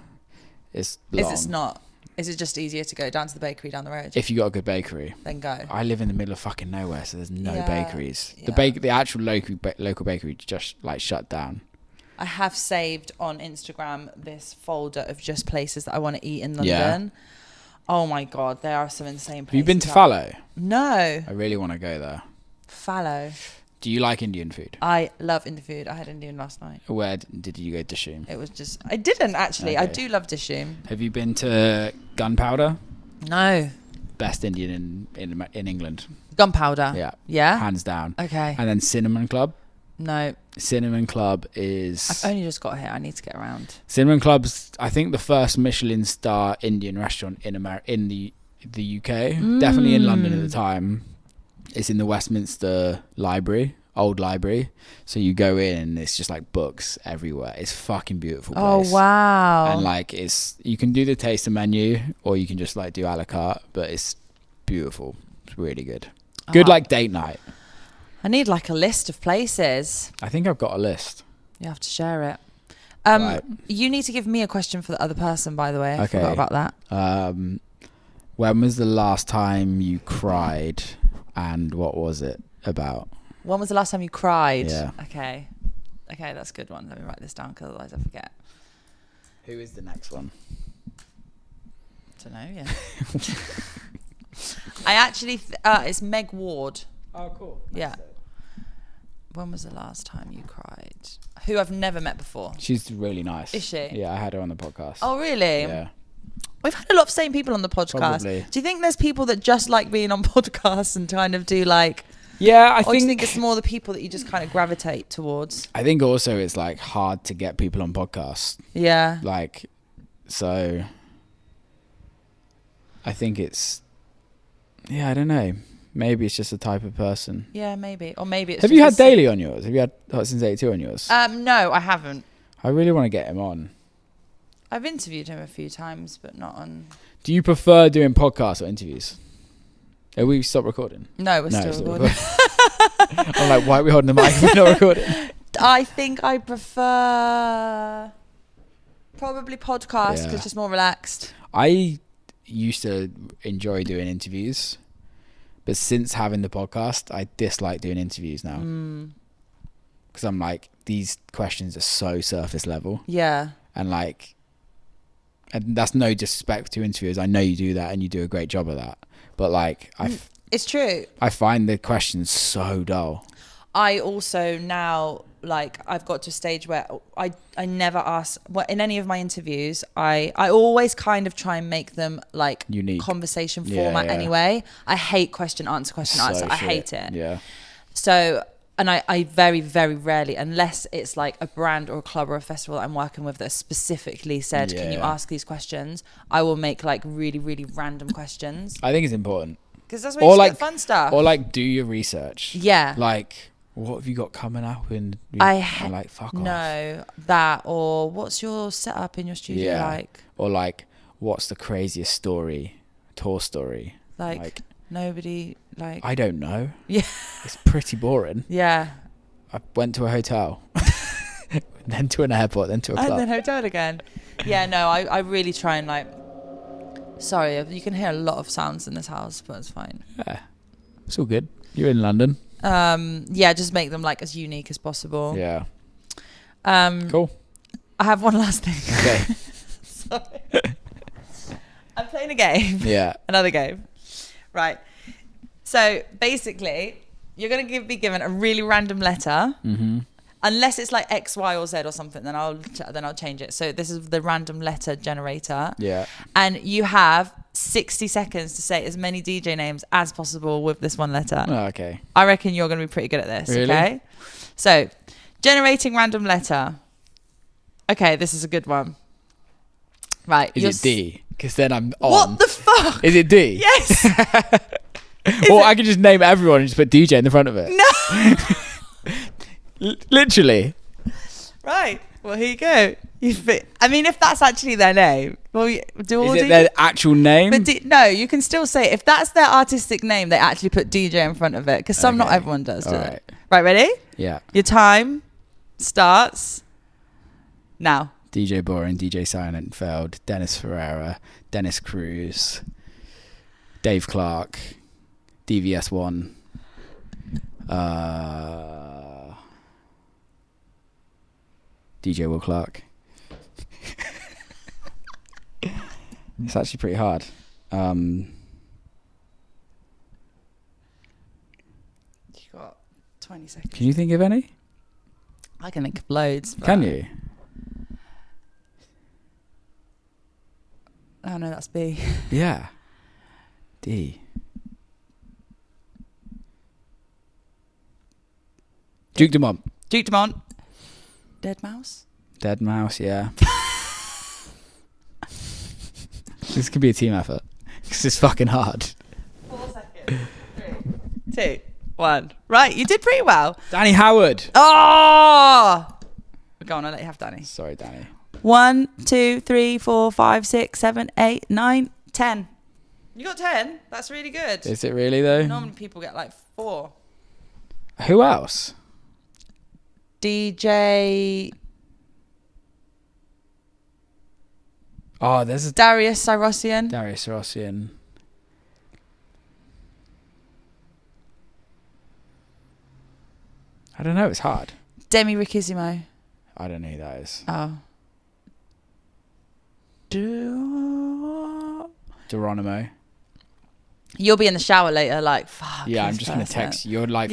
it's long. Is it not? Is it just easier to go down to the bakery down the road? If you got a good bakery. Then go. I live in the middle of fucking nowhere, so there's no bakeries. Yeah. The actual local bakery just like shut down. I have saved on Instagram this folder of just places that I want to eat in London. Yeah. Oh my God, there are some insane places. Have you been to Fallow? No. I really want to go there. Fallow. Do you like Indian food? I love Indian food. I had Indian last night. Where did you go? Dishoom? It was just... I didn't actually. Okay. I do love Dishoom. Have you been to Gunpowder? No. Best Indian in England. Gunpowder? Yeah. Yeah? Hands down. Okay. And then Cinnamon Club? No. Cinnamon Club is... I've only just got here. I need to get around. Cinnamon Club's, I think, the first Michelin star Indian restaurant in the UK. Definitely in London at the time. It's in the Westminster Library, old library. So you go in and it's just like books everywhere. It's a fucking beautiful place. Oh, wow. And like you can do the taster menu or you can just like do a la carte, but it's beautiful. It's really good. Good like date night. I need like a list of places. I think I've got a list. You have to share it. Right. You need to give me a question for the other person, by the way. I Okay. forgot about that. When was the last time you cried and what was it about? When was the last time you cried? Yeah. Okay, that's a good one. Let me write this down because otherwise I forget. Who is the next one? Don't know, yeah. I actually... it's Meg Ward. Oh, cool. Yeah. When was the last time you cried? Who I've never met before. She's really nice. Is she? Yeah, I had her on the podcast. Oh, really? Yeah. We've had a lot of same people on the podcast. Probably. Do you think there's people that just like being on podcasts and kind of do like... Yeah, Or do you think it's more the people that you just kind of gravitate towards? I think also it's like hard to get people on podcasts. Yeah. Like, so I think it's... Yeah, I don't know. Maybe it's just a type of person. Yeah, maybe. Or maybe it's Have you had Daly on yours? Have you had Hot Since 82 on yours? No, I haven't. I really want to get him on. I've interviewed him a few times, but not on... Do you prefer doing podcasts or interviews? Are we stop recording? No, we're still recording. I'm like, why are we holding the mic if we're not recording? I think I prefer probably podcast because it's just more relaxed. I used to enjoy doing interviews, but since having the podcast, I dislike doing interviews now. Because I'm like, these questions are so surface level. Yeah. And like, and that's no disrespect to interviewers. I know you do that and you do a great job of that. But like, it's true. I find the questions so dull. I also now, like, I've got to a stage where I never ask, well, in any of my interviews, I always kind of try and make them like unique conversation format anyway. I hate question, answer. I hate it. Yeah. So, and I very, very rarely, unless it's like a brand or a club or a festival that I'm working with that specifically said, can you ask these questions? I will make like really, really random questions. I think it's important. Because that's where you get fun stuff. Or like do your research. Yeah. Like, what have you got coming up? And like, fuck off. No, that, or what's your setup in your studio like? Or like, what's the craziest tour story? Like nobody, like... I don't know. Yeah. It's pretty boring. Yeah. I went to a hotel, then to an airport, then to a club. And then hotel again. Yeah, no, I really try and like... Sorry, you can hear a lot of sounds in this house, but it's fine. Yeah. It's all good. You're in London. Just make them like as unique as possible. Yeah. Cool. I have one last thing. Okay. Sorry. I'm playing a game. Yeah. Another game. Right. So basically, you're going to be given a really random letter. Mm-hmm. Unless it's like X, Y, or Z or something, then I'll change it. So this is the random letter generator. Yeah. And you have 60 seconds to say as many DJ names as possible with this one letter. Oh, okay. I reckon you're going to be pretty good at this. Really? Okay. So, generating random letter. Okay, this is a good one. Right. Is it D? Because then I'm on. What the fuck? Is it D? Yes. I could just name everyone and just put DJ in the front of it. No. Literally. Right. Well, here you go. I mean, if that's actually their name, well, do all. Is it their actual name? But no, you can still say if that's their artistic name, they actually put DJ in front of it because not everyone does. Do it. Right. Ready? Yeah. Your time starts now. DJ Boring, DJ Silentfeld, Dennis Ferreira, Dennis Cruz, Dave Clarke, DVS1, DJ Will Clarke. It's actually pretty hard. You got 20 seconds. Can you think of any? I can think of loads. Can you? Oh no, that's B. Yeah. D. Duke Dumont. Duke Dumont. Dead Mouse. Dead Mouse, yeah. This could be a team effort. Because it's fucking hard. 4 seconds. 3, 2, 1. Right, you did pretty well. Danny Howard. Oh! Go on, I'll let you have Danny. Sorry, Danny. 1, 2, 3, 4, 5, 6, 7, 8, 9, 10. You got 10? That's really good. Is it really though? Normally people get like 4. Who else? DJ... Oh, there's a Darius Syrossian. Darius Syrossian. I don't know, it's hard. Demi Ricchisimo. I don't know who that is. Oh. Geronimo. You'll be in the shower later, like, fuck. Yeah, I'm just going to text you. You're like,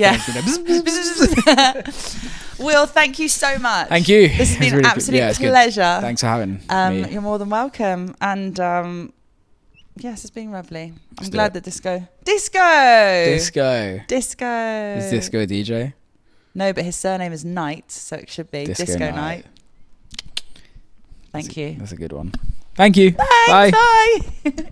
Will, thank you so much. Thank you. This has been an absolute pleasure. Thanks for having me. You're more than welcome. And yes, it's been lovely. I'm glad that Disco. Is Disco Disco a DJ? No, but his surname is Knight, so it should be Disco Knight. Thank you. That's a good one. Thank you. Thanks, bye.